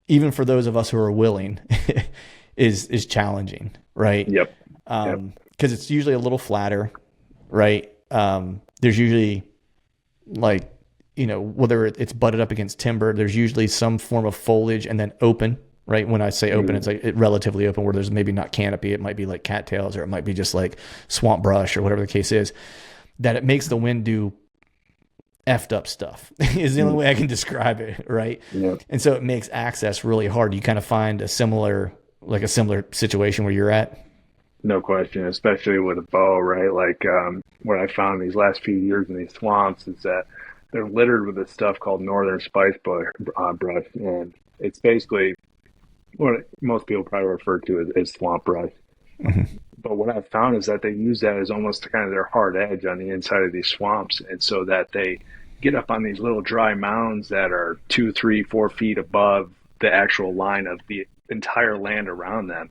Speaker 3: even for those of us who are willing, is challenging, right?
Speaker 2: Yep.
Speaker 3: Because it's usually a little flatter, right? There's usually like, whether it's butted up against timber, there's usually some form of foliage and then open, right? When I say open, it's like relatively open where there's maybe not canopy. It might be like cattails, or it might be just like swamp brush, or whatever the case is, that it makes the wind do effed up stuff is the only way I can describe it, right?
Speaker 2: Yep.
Speaker 3: And so it makes access really hard. You kind of find a similar situation where you're at.
Speaker 2: No question, especially with a bow, right? Like what I found these last few years in these swamps is that they're littered with this stuff called northern spice brush, and it's basically what most people probably refer to as swamp brush.
Speaker 3: Mm-hmm.
Speaker 2: But what I've found is that they use that as almost kind of their hard edge on the inside of these swamps, and so that they get up on these little dry mounds that are 2, 3, 4 feet above the actual line of the entire land around them.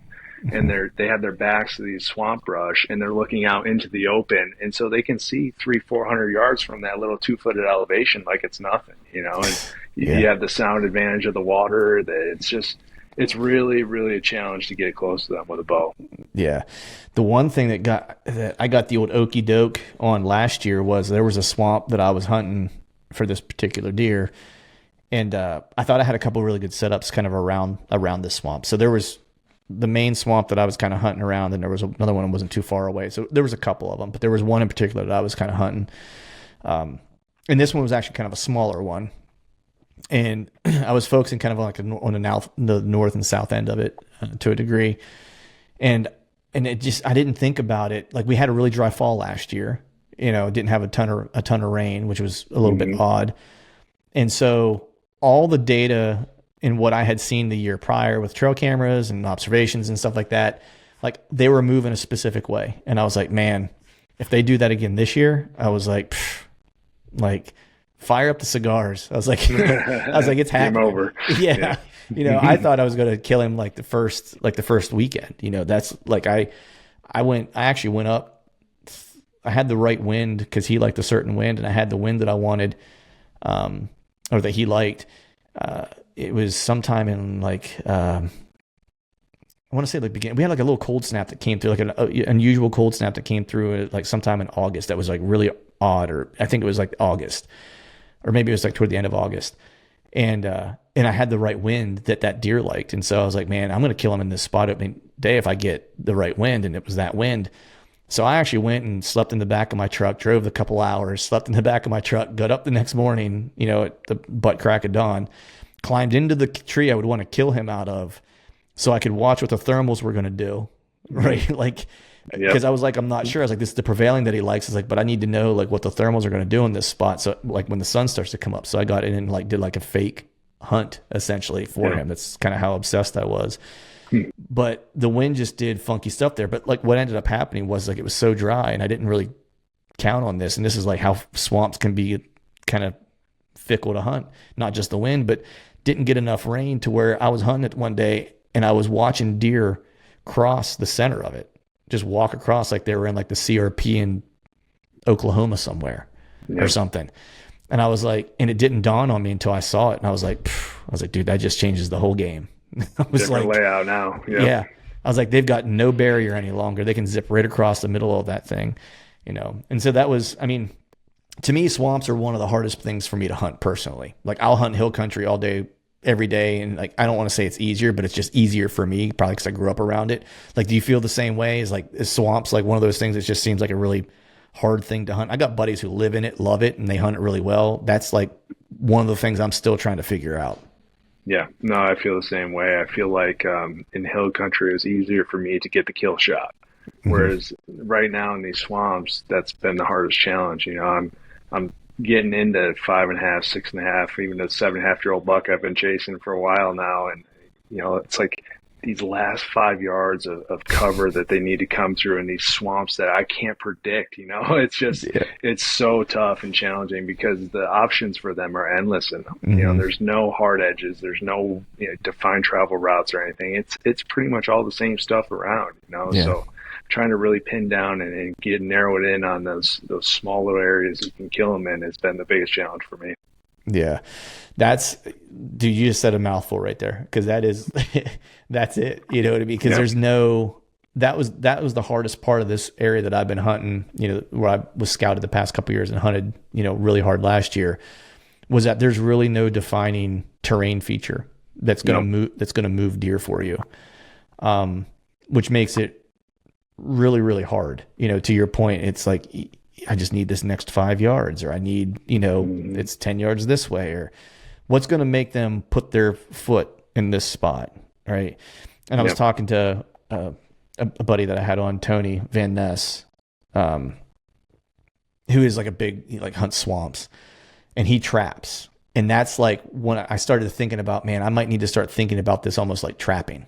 Speaker 2: And they have their backs to these swamp brush, and they're looking out into the open, and so they can see 300-400 yards from that little 2-foot elevation like it's nothing, and you have the sound advantage of the water. It's really, really a challenge to get close to them with a bow. Yeah.
Speaker 3: The one thing that I got the old okey doke on last year was there was a swamp that I was hunting for this particular deer, and I thought I had a couple of really good setups kind of around this swamp. So there was the main swamp that I was kind of hunting around, and there was another one that wasn't too far away. So there was a couple of them, but there was one in particular that I was kind of hunting. And this one was actually kind of a smaller one. And I was focusing kind of like on the north and south end of it to a degree. And it just, I didn't think about it. Like we had a really dry fall last year, didn't have a ton of rain, which was a little bit odd. And so all the data in what I had seen the year prior with trail cameras and observations and stuff like that, like they were moving a specific way. And I was like, man, if they do that again this year, I was like, fire up the cigars. I was like, it's happening.
Speaker 2: Game over.
Speaker 3: Yeah. I thought I was going to kill him like the first weekend, that's like, I actually went up. I had the right wind because he liked a certain wind, and I had the wind that I wanted, or that he liked. It was sometime in like, I want to say like beginning, we had like a little cold snap that came through, like an unusual cold snap that came through like sometime in August. That was like really odd, or I think it was like August, or maybe it was like toward the end of August. And I had the right wind that deer liked. And so I was like, man, I'm going to kill him in this spot opening day if I get the right wind. And it was that wind. So I actually went and slept in the back of my truck, drove the couple hours, slept in the back of my truck, got up the next morning, at the butt crack of dawn, climbed into the tree I would want to kill him out of so I could watch what the thermals were going to do. Right. Like, because I was like, I'm not sure. I was like, this is the prevailing that he likes. It's like, but I need to know like what the thermals are going to do in this spot. So like when the sun starts to come up. So I got in and like did like a fake hunt essentially for him. That's kind of how obsessed I was. But the wind just did funky stuff there. But like what ended up happening was like it was so dry, and I didn't really count on this. And this is like how swamps can be kind of fickle to hunt, not just the wind, but didn't get enough rain to where I was hunting it one day and I was watching deer cross the center of it, just walk across like they were in like the CRP in Oklahoma somewhere or something. And I was like, and it didn't dawn on me until I saw it. And I was like, dude, that just changes the whole game. I was
Speaker 2: different
Speaker 3: like,
Speaker 2: layout now.
Speaker 3: Yeah. I was like, they've got no barrier any longer. They can zip right across the middle of that thing, And so that was, I mean, to me, swamps are one of the hardest things for me to hunt personally. Like I'll hunt hill country all day, every day. And like, I don't want to say it's easier, but it's just easier for me, probably because I grew up around it. Like, do you feel the same way? Is swamps like one of those things that just seems like a really hard thing to hunt? I got buddies who live in it, love it, and they hunt it really well. That's like one of the things I'm still trying to figure out.
Speaker 2: Yeah, no, I feel the same way. I feel like in hill country, it was easier for me to get the kill shot.
Speaker 3: Mm-hmm.
Speaker 2: Whereas right now in these swamps, that's been the hardest challenge. I'm getting into 5.5, 6.5, even a 7.5-year-old buck I've been chasing for a while now, and it's like these last 5 yards of cover that they need to come through in these swamps that I can't predict. It's just
Speaker 3: Yeah.
Speaker 2: it's so tough and challenging because the options for them are endless, and
Speaker 3: Mm-hmm.
Speaker 2: there's no hard edges, there's no defined travel routes or anything. It's pretty much all the same stuff around.
Speaker 3: Yeah.
Speaker 2: So trying to really pin down and get narrow it in on those small little areas you can kill them in has been the biggest challenge for me.
Speaker 3: Yeah. Dude, you just said a mouthful right there. Cause that's it. You know what I mean? Cause there's that was the hardest part of this area that I've been hunting, where I was scouted the past couple of years and hunted, really hard last year, was that there's really no defining terrain feature that's going to move deer for you. Which makes it really, really hard. To your point, it's like, I just need this next 5 yards, or I need, it's 10 yards this way, or what's going to make them put their foot in this spot. Right. And I was talking to a buddy that I had on, Tony Van Ness, who is like a big, he like hunts swamps, and he traps. And that's like when I started thinking about, man, I might need to start thinking about this almost like trapping.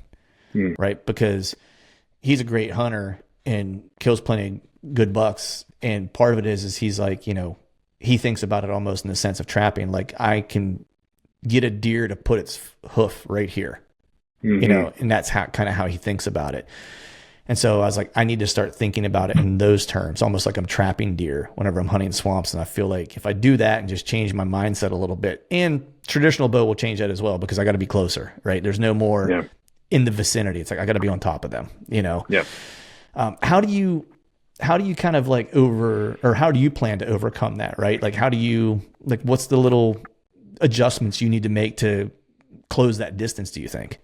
Speaker 3: Right. Because he's a great hunter and kills plenty of good bucks. And part of it is he's like, he thinks about it almost in the sense of trapping. Like, I can get a deer to put its hoof right here, and that's how he thinks about it. And so I was like, I need to start thinking about it in those terms, almost like I'm trapping deer whenever I'm hunting swamps. And I feel like if I do that and just change my mindset a little bit, and traditional bow will change that as well, because I got to be closer, right? There's no more in the vicinity. It's like, I got to be on top of them,
Speaker 2: Yeah.
Speaker 3: How do you kind of like how do you plan to overcome that? Right. Like, what's the little adjustments you need to make to close that distance, do you think?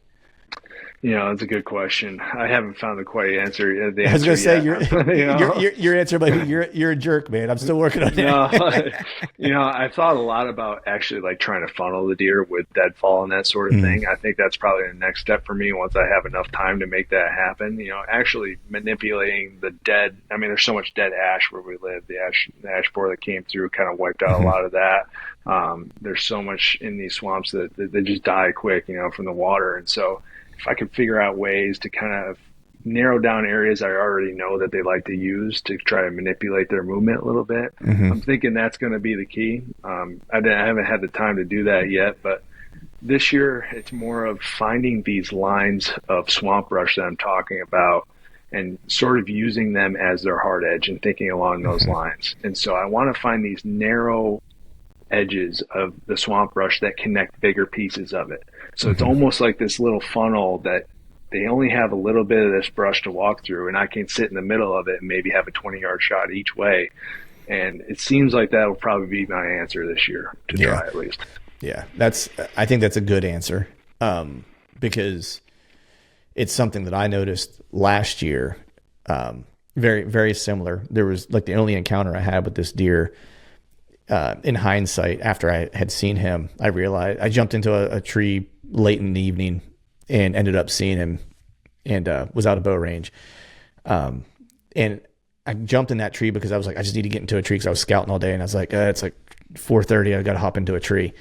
Speaker 2: That's a good question. I haven't found the quite answer.
Speaker 3: I was going to say your answer, but you're a jerk, man. I'm still working on it.
Speaker 2: I thought a lot about actually like trying to funnel the deer with deadfall and that sort of thing. I think that's probably the next step for me once I have enough time to make that happen. Actually manipulating the dead. I mean, there's so much dead ash where we live. The ash borer that came through kind of wiped out a lot of that. There's so much in these swamps that they just die quick, from the water. And so if I could figure out ways to kind of narrow down areas I already know that they like to use to try to manipulate their movement a little bit, I'm thinking that's going to be the key. I haven't had the time to do that yet, but this year it's more of finding these lines of swamp brush that I'm talking about and sort of using them as their hard edge and thinking along those lines. And so I want to find these narrow edges of the swamp brush that connect bigger pieces of it. So it's almost like this little funnel that they only have a little bit of this brush to walk through, and I can sit in the middle of it and maybe have a 20-yard shot each way. And it seems like that will probably be my answer this year to try at least.
Speaker 3: Yeah, I think that's a good answer, because it's something that I noticed last year, very, very similar. There was like the only encounter I had with this deer. In hindsight, after I had seen him, I realized I jumped into a tree late in the evening and ended up seeing him, and was out of bow range. And I jumped in that tree because I was like, I just need to get into a tree because I was scouting all day, and I was like, it's like 4:30. I got to hop into a tree.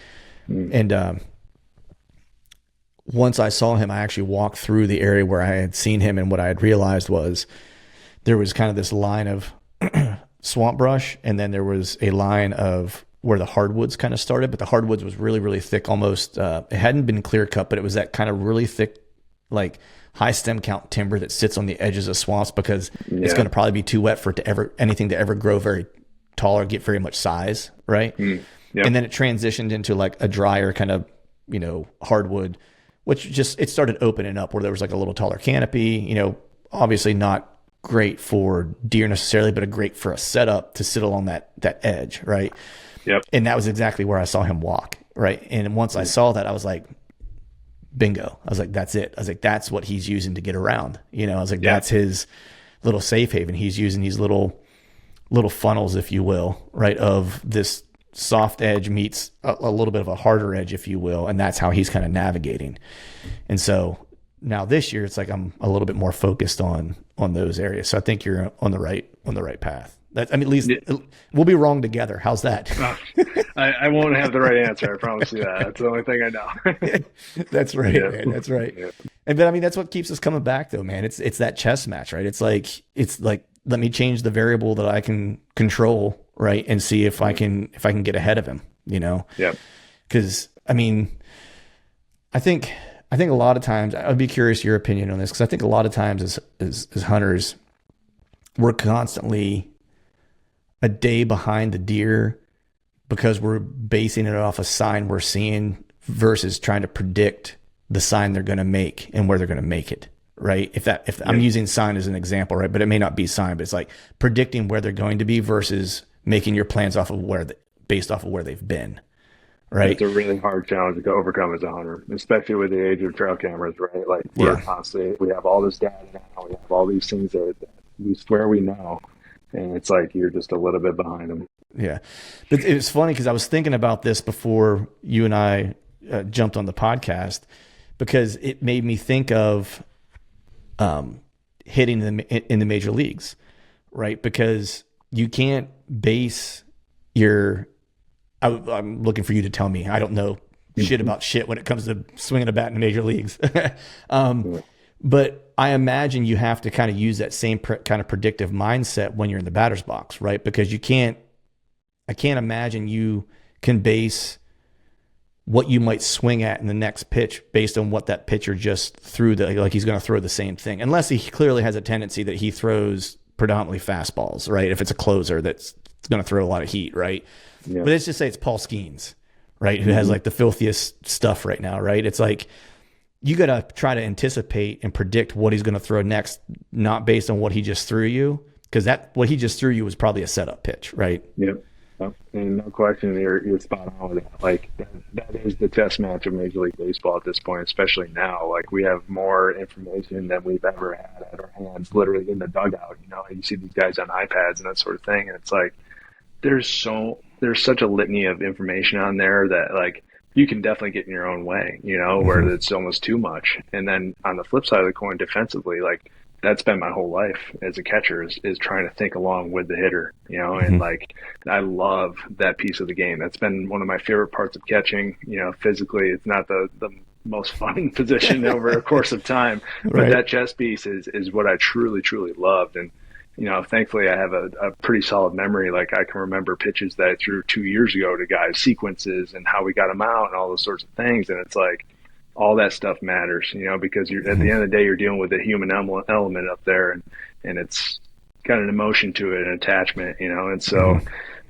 Speaker 3: And once I saw him, I actually walked through the area where I had seen him, and what I had realized was there was kind of this line of swamp brush, and then there was a line of where the hardwoods kind of started, but the hardwoods was really, really thick, almost it hadn't been clear cut, but it was that kind of really thick, like high stem count timber that sits on the edges of swamps, because it's going to probably be too wet for it to anything to ever grow very tall or get very much size, right? And then it transitioned into like a drier kind of, hardwood, which just, it started opening up where there was like a little taller canopy, obviously not great for deer necessarily, but great for a setup to sit along that edge, right? And that was exactly where I saw him walk, right? And once I saw that, I was like, bingo. I was like, that's it. I was like, that's what he's using to get around. I was like, that's his little safe haven. He's using these little funnels, if you will, right, of this soft edge meets a little bit of a harder edge, if you will. And that's how he's kind of navigating. And so now this year, it's like I'm a little bit more focused on those areas. So I think you're on the right path. At least we'll be wrong together. How's that?
Speaker 2: I won't have the right answer. I promise you that. That's the only thing I know.
Speaker 3: That's right, man. That's right. Yeah. But I mean, that's what keeps us coming back, though, man. It's that chess match, right? It's like let me change the variable that I can control, right, and see if I can get ahead of him. Yeah. Because I mean, I think a lot of times I'd be curious your opinion on this, because I think a lot of times as hunters, we're constantly a day behind the deer because we're basing it off a sign we're seeing versus trying to predict the sign they're going to make and where they're going to make it. Right. If I'm using sign as an example, right, but it may not be sign, but it's like predicting where they're going to be versus making your plans based off of where they've been. Right. It's
Speaker 2: a really hard challenge to overcome as a hunter, especially with the age of trail cameras, right? Like we're constantly, we have all this data now, we have all these things that we swear we know. And it's like you're just a little bit behind them. Yeah.
Speaker 3: But it was funny because I was thinking about this before you and I jumped on the podcast, because it made me think of hitting them in the major leagues, right? Because you can't base I'm looking for you to tell me. I don't know shit about shit when it comes to swinging a bat in the major leagues. But I imagine you have to kind of use that same kind of predictive mindset when you're in the batter's box, right? Because I can't imagine you can base what you might swing at in the next pitch based on what that pitcher just threw, like he's going to throw the same thing, unless he clearly has a tendency that he throws predominantly fastballs, right? If it's a closer that's going to throw a lot of heat, right? Yeah. But let's just say it's Paul Skeens, right? Who has like the filthiest stuff right now, right? It's like, you got to try to anticipate and predict what he's going to throw next, not based on what he just threw you, because what he just threw you was probably a setup pitch, right?
Speaker 2: Yep. And no question, you're spot on with that. Like that is the test match of Major League Baseball at this point, especially now. Like we have more information than we've ever had at our hands, literally in the dugout. You see these guys on iPads and that sort of thing, and it's like there's such a litany of information on there that like you can definitely get in your own way, where it's almost too much. And then on the flip side of the coin, defensively, like that's been my whole life as a catcher is trying to think along with the hitter, and like I love that piece of the game. That's been one of my favorite parts of catching. Physically, it's not the most fun position over a course of time, but that chess piece is what I truly, truly loved. And thankfully I have a pretty solid memory. Like I can remember pitches that I threw 2 years ago to guys, sequences and how we got them out and all those sorts of things. And it's like, all that stuff matters, because you're at the end of the day, you're dealing with a human element up there, and it's got an emotion to it, an attachment, and so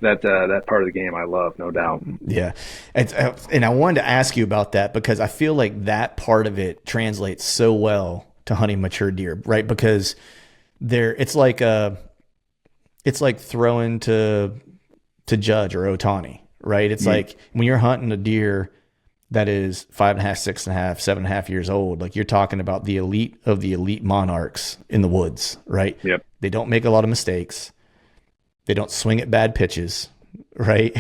Speaker 2: that part of the game I love, no doubt. Yeah. And I wanted to ask you about that because I feel like that part of it translates so well to hunting mature deer, right? Because it's like throwing to Judge or Ohtani, right? It's like when you're hunting a deer that is 5.5, 6.5, 7.5 years old, like you're talking about the elite of the elite monarchs in the woods, right? Yep. They don't make a lot of mistakes. They don't swing at bad pitches, right?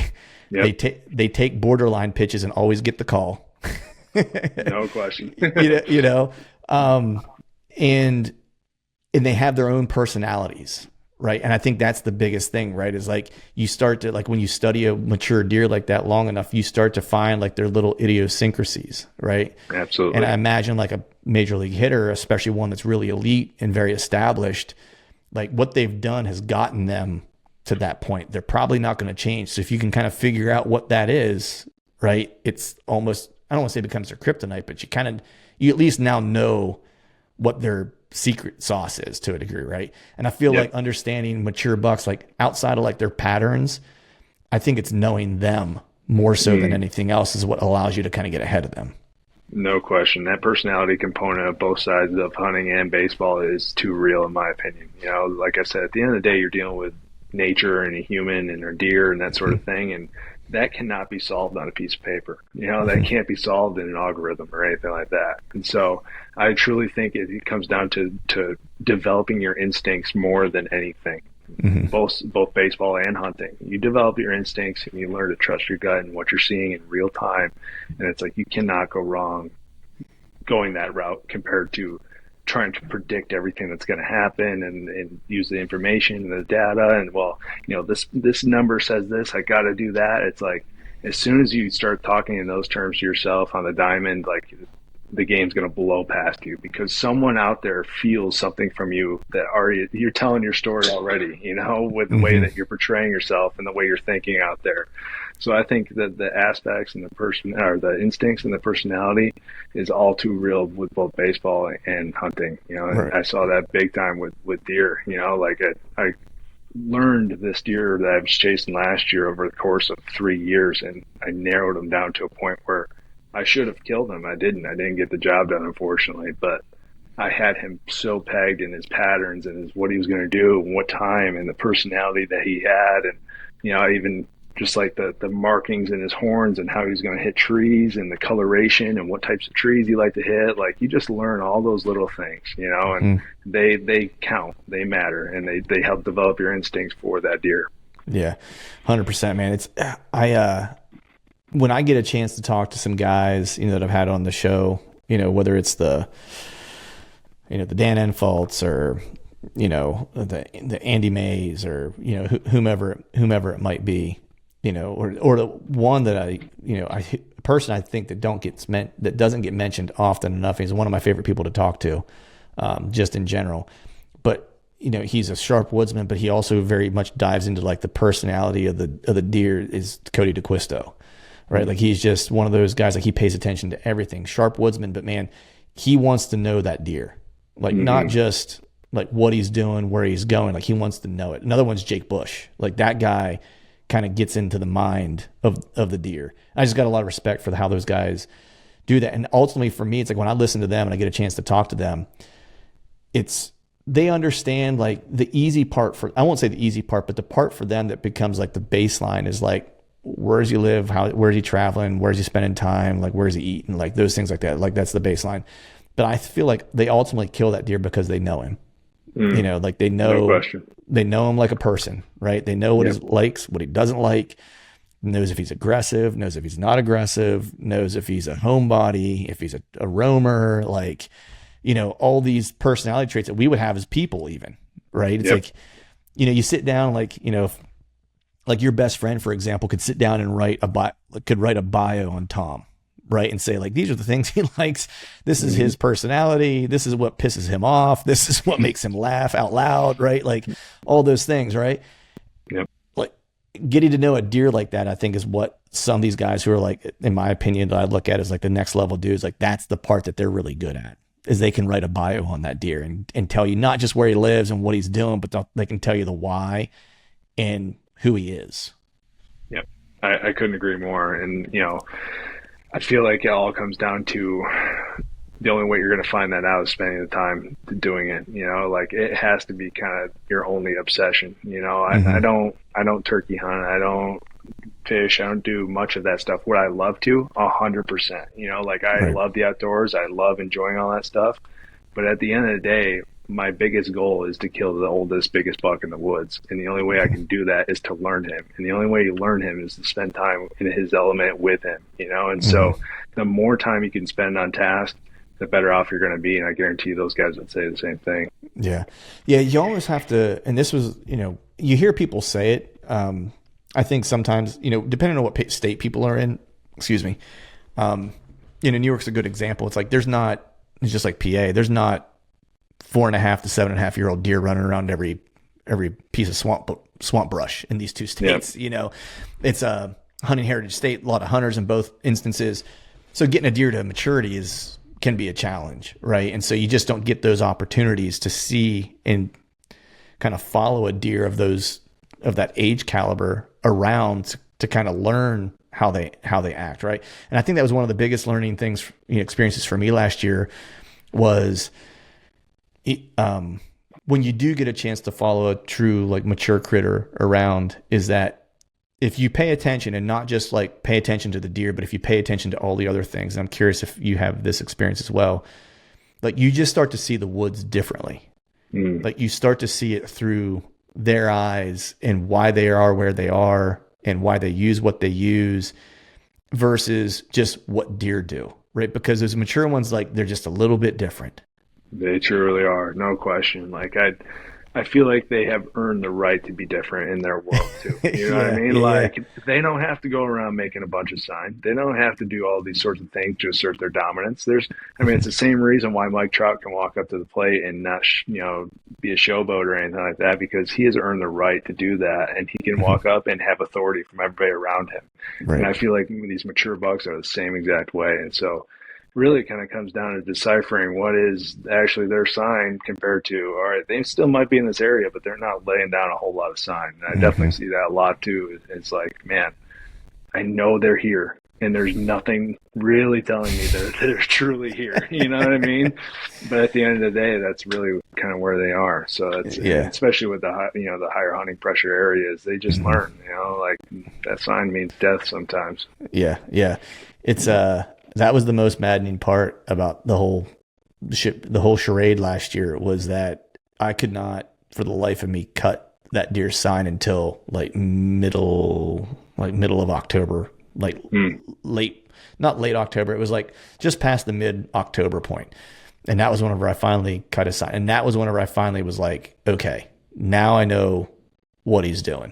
Speaker 2: Yep. They take borderline pitches and always get the call. No question.
Speaker 3: And they have their own personalities, right? And I think that's the biggest thing, right? Is like you start to, like when you study a mature deer like that long enough, you start to find like their little idiosyncrasies, right?
Speaker 2: Absolutely.
Speaker 3: And I imagine like a major league hitter, especially one that's really elite and very established, like what they've done has gotten them to that point. They're probably not going to change. So if you can kind of figure out what that is, right? It's almost, I don't want to say it becomes their kryptonite, but you at least now know what their secret sauce is to a degree, right? And I feel like understanding mature bucks, like outside of like their patterns, I think it's knowing them more so than anything else is what allows you to kind of get ahead of them.
Speaker 2: No question. That personality component of both sides of hunting and baseball is too real in my opinion. Like I said, at the end of the day, you're dealing with nature and a human and a deer and that sort of thing. And that cannot be solved on a piece of paper. That can't be solved in an algorithm or anything like that. And so I truly think it comes down to developing your instincts more than anything. both baseball and hunting. You develop your instincts and you learn to trust your gut and what you're seeing in real time. And it's like you cannot go wrong going that route compared to trying to predict everything that's going to happen and use the information and the data. And well, this number says this, I got to do that. It's like, as soon as you start talking in those terms to yourself on the diamond, like the game's going to blow past you because someone out there feels something from you that already you're telling your story already, with the way that you're portraying yourself and the way you're thinking out there. So I think that the aspects and the instincts and the personality is all too real with both baseball and hunting, and
Speaker 3: Right.
Speaker 2: I saw that big time with deer, like I learned this deer that I was chasing last year over the course of 3 years, and I narrowed him down to a point where I should have killed him. I didn't get the job done, unfortunately, but I had him so pegged in his patterns and what he was going to do and what time and the personality that he had. And, I even just like the markings in his horns and how he's going to hit trees and the coloration and what types of trees he liked to hit. Like you just learn all those little things, and they count, they matter, and they help develop your instincts for that deer.
Speaker 3: Yeah, 100%, man. It's when I get a chance to talk to some guys, that I've had on the show, whether it's the Dan Enfaults or, the Andy Mays or, whomever it might be, or the one that a person I think that doesn't get mentioned often enough. He's one of my favorite people to talk to, just in general. But he's a sharp woodsman, but he also very much dives into like the personality of the deer is Cody DeQuisto, right? Like he's just one of those guys, like he pays attention to everything. Sharp woodsman, but man, he wants to know that deer, like not just like what he's doing, where he's going. Like he wants to know it. Another one's Jake Bush. Like that guy kind of gets into the mind of the deer. I just got a lot of respect for how those guys do that. And ultimately for me, it's like when I listen to them and I get a chance to talk to them, they understand like the easy part I won't say the easy part, but the part for them that becomes like the baseline is like, where does he live? Where's he traveling? Where's he spending time? Like, where's he eating? Like those things like that. Like that's the baseline. But I feel like they ultimately kill that deer because they know him. Like they know, they know him like a person, right? They know what he likes, what he doesn't like, knows if he's aggressive, knows if he's not aggressive, knows if he's a homebody, if he's a roamer, like, all these personality traits that we would have as people even, right? It's like, you sit down, like, like your best friend, for example, could sit down and write a bio on Tom, right? And say like, these are the things he likes. This is his personality. This is what pisses him off. This is what makes him laugh out loud, right? Like all those things, right?
Speaker 2: Yep.
Speaker 3: Like getting to know a deer like that, I think is what some of these guys who are like, in my opinion, that I look at as like the next level dudes, like that's the part that they're really good at, is they can write a bio on that deer and tell you not just where he lives and what he's doing, but they can tell you the why and who he is.
Speaker 2: Yep. I couldn't agree more. And, I feel like it all comes down to the only way you're going to find that out is spending the time doing it. Like it has to be kind of your only obsession. I don't turkey hunt. I don't fish. I don't do much of that stuff. Would I love to? 100%. Like I love the outdoors. I love enjoying all that stuff. But at the end of the day, my biggest goal is to kill the oldest, biggest buck in the woods. And the only way I can do that is to learn him. And the only way you learn him is to spend time in his element with him, And so the more time you can spend on task, the better off you're going to be. And I guarantee you those guys would say the same thing.
Speaker 3: Yeah. Yeah. You always have to, and this was, you hear people say it. I think sometimes, depending on what state people are in, New York's a good example. It's like, it's just like PA. There's not 4.5 to 7.5-year-old deer running around every piece of swamp brush in these two states. Yep. It's a hunting heritage state, a lot of hunters in both instances. So getting a deer to maturity can be a challenge, right? And so you just don't get those opportunities to see and kind of follow a deer of that age caliber around to kind of learn how they act, right? And I think that was one of the biggest learning things, experiences for me last year was when you do get a chance to follow a true like mature critter around, is that if you pay attention and not just like pay attention to the deer, but if you pay attention to all the other things, and I'm curious if you have this experience as well, like you just start to see the woods differently. Like you start to see it through their eyes and why they are where they are and why they use what they use versus just what deer do, right? Because those mature ones, like, they're just a little bit different.
Speaker 2: They truly are, no question. Like I feel like they have earned the right to be different in their world too. You know what I mean? Like they don't have to go around making a bunch of signs. They don't have to do all these sorts of things to assert their dominance. It's the same reason why Mike Trout can walk up to the plate and not, be a showboat or anything like that, because he has earned the right to do that, and he can walk up and have authority from everybody around him. Right. And I feel like these mature bucks are the same exact way. And so really kind of comes down to deciphering what is actually their sign compared to, all right, they still might be in this area, but they're not laying down a whole lot of sign. And I definitely see that a lot too. It's like, man, I know they're here, and there's nothing really telling me that they're truly here. You know what I mean? But at the end of the day, that's really kind of where they are. So that's, especially with the higher hunting pressure areas, they just learn, like that sign means death sometimes.
Speaker 3: Yeah. Yeah. It's, that was the most maddening part about the whole charade last year, was that I could not, for the life of me, cut that deer sign until middle of October, not late October. It was like just past the mid-October point. And that was whenever I finally cut his sign. And that was whenever I finally was like, okay, now I know what he's doing,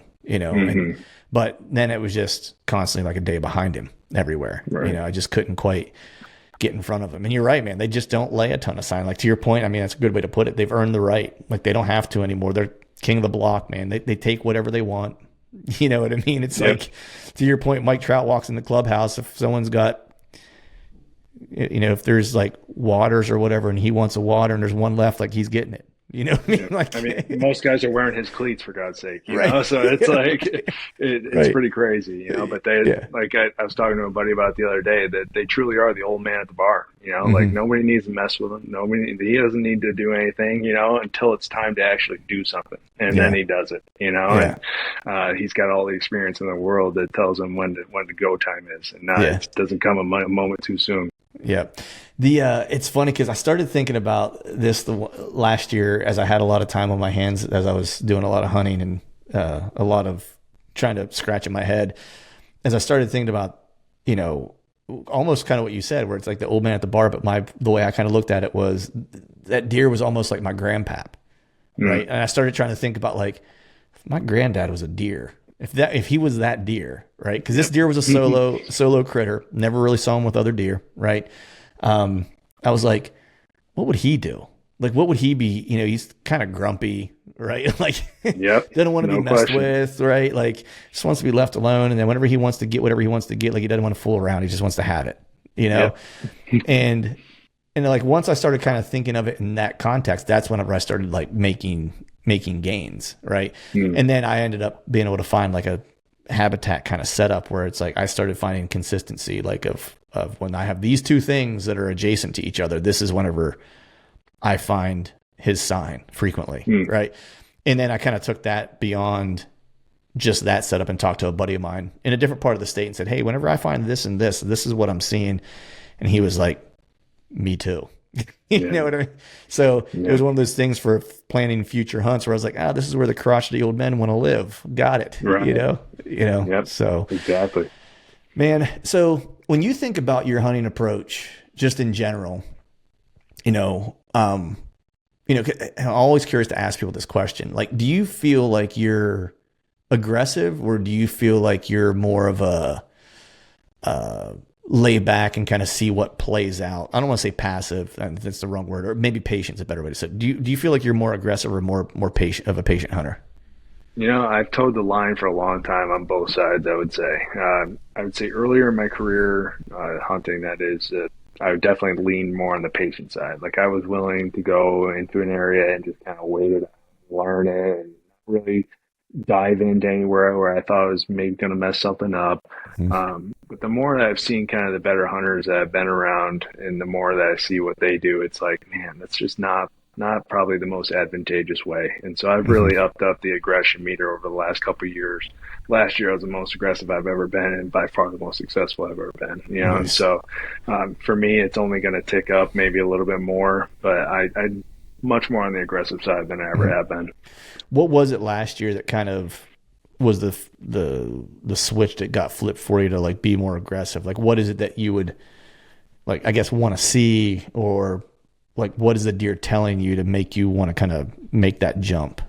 Speaker 3: but then it was just constantly like a day behind him everywhere. Right. I just couldn't quite get in front of him. And you're right, man. They just don't lay a ton of sign. Like, to your point, I mean, that's a good way to put it. They've earned the right. Like, they don't have to anymore. They're king of the block, man. They take whatever they want. You know what I mean? It's like, to your point, Mike Trout walks in the clubhouse. If someone's got, if there's like waters or whatever, and he wants a water and there's one left, like, he's getting it. You know what I mean? Like,
Speaker 2: most guys are wearing his cleats, for God's sake, you know? So it's like, it's pretty crazy, but they, like I was talking to a buddy about it the other day, that they truly are the old man at the bar, like nobody needs to mess with him. He doesn't need to do anything, until it's time to actually do something. And then he does it, and he's got all the experience in the world that tells him when the go time is, and it doesn't come a moment too soon.
Speaker 3: Yeah. It's funny because I started thinking about this last year, as I had a lot of time on my hands, as I was doing a lot of hunting and a lot of trying to scratch in my head. As I started thinking about, almost kind of what you said, where it's like the old man at the bar, but the way I kind of looked at it was that deer was almost like my grandpap, right? And I started trying to think about, like, if my granddad was a deer, if he was that deer, right? Because this deer was a solo critter. Never really saw him with other deer, right? I was like, what would he do? Like, what would he be? He's kind of grumpy, right? Like, doesn't want to be messed with, right? Like, just wants to be left alone. And then whenever he wants to get whatever he wants to get, like, he doesn't want to fool around. He just wants to have it, and like, once I started kind of thinking of it in that context, that's whenever I started like making gains, right? And then I ended up being able to find like a habitat kind of setup where it's like I started finding consistency, like of when I have these two things that are adjacent to each other, this is whenever I find his sign frequently, right? And then I kind of took that beyond just that setup and talked to a buddy of mine in a different part of the state and said, hey, whenever I find this and this is what I'm seeing. And he was like, me too. You know what I mean? So it was one of those things for planning future hunts where I was like, this is where the crotchety old men want to live. Got it. Right.
Speaker 2: Yep.
Speaker 3: So exactly,
Speaker 2: man.
Speaker 3: So when you think about your hunting approach, just in general, I'm always curious to ask people this question. Like, do you feel like you're aggressive, or do you feel like you're more of a, lay back and kind of see what plays out? I don't want to say passive, that's the wrong word, or maybe patient's a better way to say it. Do you feel like you're more aggressive or more patient of a patient hunter?
Speaker 2: I've towed the line for a long time on both sides, I would say. I would say earlier in my career, hunting, that is, I would definitely lean more on the patient side. Like, I was willing to go into an area and just kind of wait it out, learn it, and really dive into anywhere where I thought I was maybe going to mess something up. But the more that I've seen kind of the better hunters that I've been around, and the more that I see what they do, it's like, man, that's just not probably the most advantageous way. And so I've really upped up the aggression meter over the last couple of years. Last year I was the most aggressive I've ever been, and by far the most successful I've ever been. Nice. And so for me, it's only going to tick up maybe a little bit more, but I much more on the aggressive side than I ever have been.
Speaker 3: What was it last year that kind of was the switch that got flipped for you to like be more aggressive? Like, what is it that you would like, I guess, want to see, or like, what is the deer telling you to make you want to kind of make that jump?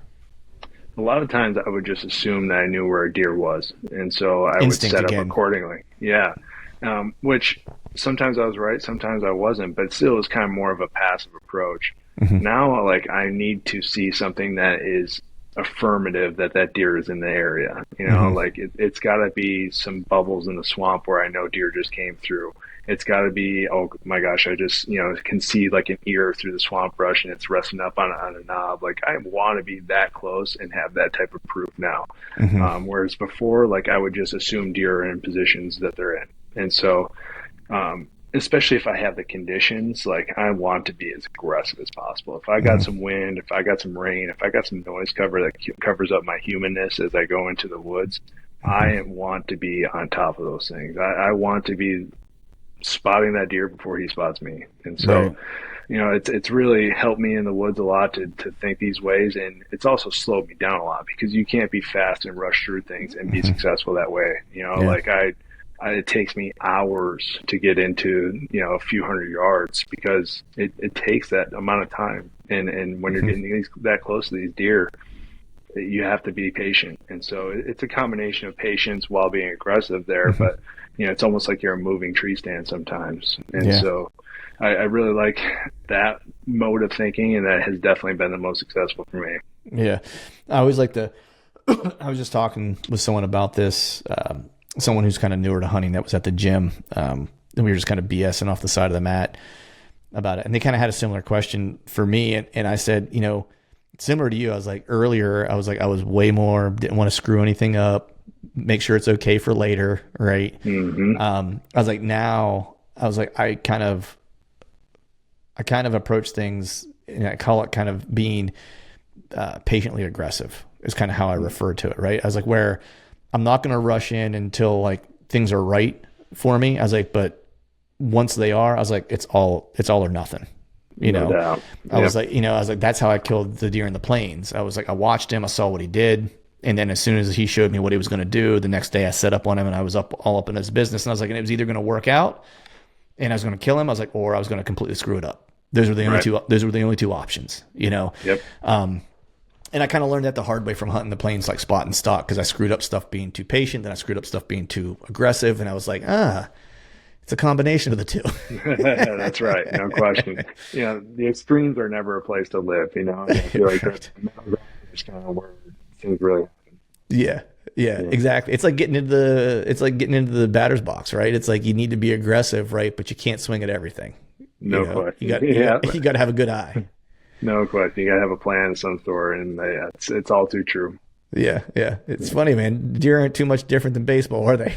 Speaker 2: A lot of times I would just assume that I knew where a deer was. And so I
Speaker 3: Instinct
Speaker 2: would set
Speaker 3: again.
Speaker 2: up accordingly. Yeah. Which sometimes I was right, sometimes I wasn't, but still it was kind of more of a passive approach. Now, like, I need to see something that is affirmative that deer is in the area. You know, like it's got to be some bubbles in the swamp where I know deer just came through. It's got to be, oh my gosh, I just, can see like an ear through the swamp brush and it's resting up on a knob. Like, I want to be that close and have that type of proof now. Whereas before, like, I would just assume deer are in positions that they're in. And so, especially if I have the conditions, like, I want to be as aggressive as possible. If I got some wind, if I got some rain, if I got some noise cover that covers up my humanness as I go into the woods, I want to be on top of those things. I want to be spotting that deer before he spots me. And so, it's really helped me in the woods a lot to think these ways. And it's also slowed me down a lot because you can't be fast and rush through things and be successful that way. Like it takes me hours to get into, a few hundred yards because it takes that amount of time. And when you're getting that close to these deer, you have to be patient. And so it's a combination of patience while being aggressive there. But, it's almost like you're a moving tree stand sometimes. And so I really like that mode of thinking, and that has definitely been the most successful for me.
Speaker 3: Yeah. I always like to, I was just talking with someone about this, someone who's kind of newer to hunting that was at the gym. And we were just kind of BSing off the side of the mat about it. And they kind of had a similar question for me. And I said, similar to you, I was like, earlier, I was way more, didn't want to screw anything up, make sure it's okay for later. Right. I was like, now I was like, I kind of approach things, and I call it kind of being patiently aggressive is kind of how I refer to it. Right. I was like, where I'm not going to rush in until like things are right for me. I was like, but once they are, I was like, it's all or nothing.
Speaker 2: No doubt.
Speaker 3: I was like, that's how I killed the deer in the plains. I was like, I watched him, I saw what he did. And then as soon as he showed me what he was going to do, the next day I set up on him and I was all up in his business. And I was like, and it was either going to work out and I was going to kill him. I was like, or I was going to completely screw it up. Those were the only two options,
Speaker 2: Yep.
Speaker 3: And I kind of learned that the hard way from hunting the plains, like spot and stalk, because I screwed up stuff being too patient, then I screwed up stuff being too aggressive. And I was like, it's a combination of the two.
Speaker 2: That's right. No question. The extremes are never a place to live, I feel like that's kind of where things really happen.
Speaker 3: Yeah, exactly. It's like getting into the batter's box, right? It's like you need to be aggressive, right? But you can't swing at everything.
Speaker 2: No question.
Speaker 3: You got to have a good eye.
Speaker 2: No question. You got to have a plan of some sort, and it's all too true.
Speaker 3: Yeah. It's funny, man. Deer aren't too much different than baseball, are they?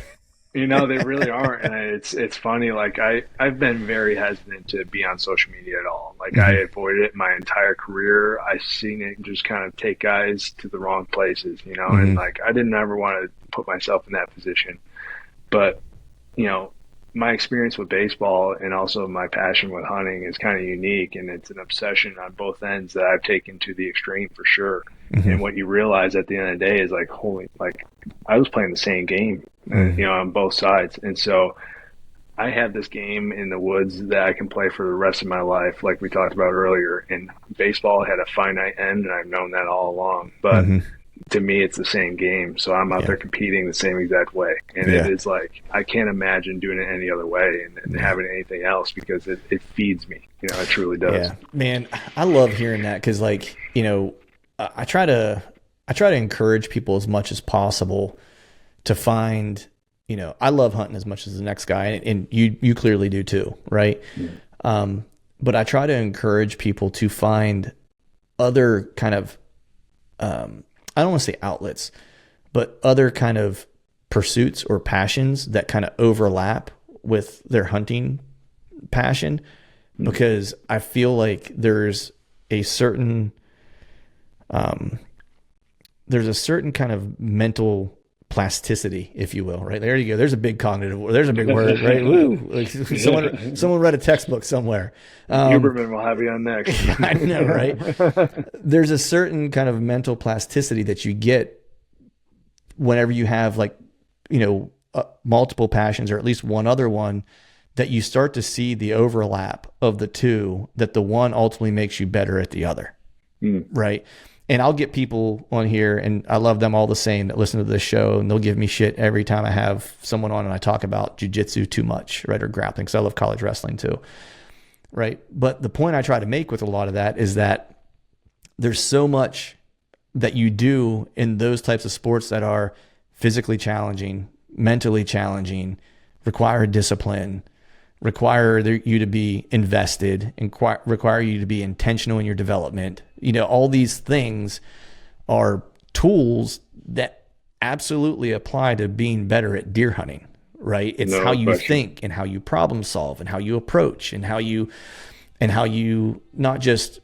Speaker 2: They really aren't. And it's funny. Like I've been very hesitant to be on social media at all. Like I avoided it my entire career. I've seen it just kind of take guys to the wrong places, and like I didn't ever want to put myself in that position. But, my experience with baseball and also my passion with hunting is kind of unique, and it's an obsession on both ends that I've taken to the extreme for sure. And what you realize at the end of the day is like, I was playing the same game, on both sides. And so I have this game in the woods that I can play for the rest of my life, like we talked about earlier. And baseball had a finite end, and I've known that all along. But to me, it's the same game. So I'm out there competing the same exact way. And it is like, I can't imagine doing it any other way and having anything else, because it feeds me. It truly does.
Speaker 3: Yeah, man, I love hearing that. Cause like, I try to encourage people as much as possible to find, I love hunting as much as the next guy, and you clearly do too. Right. But I try to encourage people to find other kind of, I don't want to say outlets, but other kind of pursuits or passions that kind of overlap with their hunting passion, because I feel like there's a certain kind of mental plasticity, if you will, right? There you go. There's a big cognitive, there's a big word, right? Woo. Like someone read a textbook somewhere.
Speaker 2: Huberman will have you on next.
Speaker 3: I know, right? There's a certain kind of mental plasticity that you get whenever you have like, multiple passions, or at least one other one, that you start to see the overlap of the two, that the one ultimately makes you better at the other. Right. And I'll get people on here, and I love them all the same, that listen to this show, and they'll give me shit every time I have someone on and I talk about jujitsu too much, right? Or grappling, because I love college wrestling too. Right. But the point I try to make with a lot of that is that there's so much that you do in those types of sports that are physically challenging, mentally challenging, require discipline, require you to be invested, and require you to be intentional in your development. All these things are tools that absolutely apply to being better at deer hunting, right? It's how you think and how you problem solve and how you approach and how you not just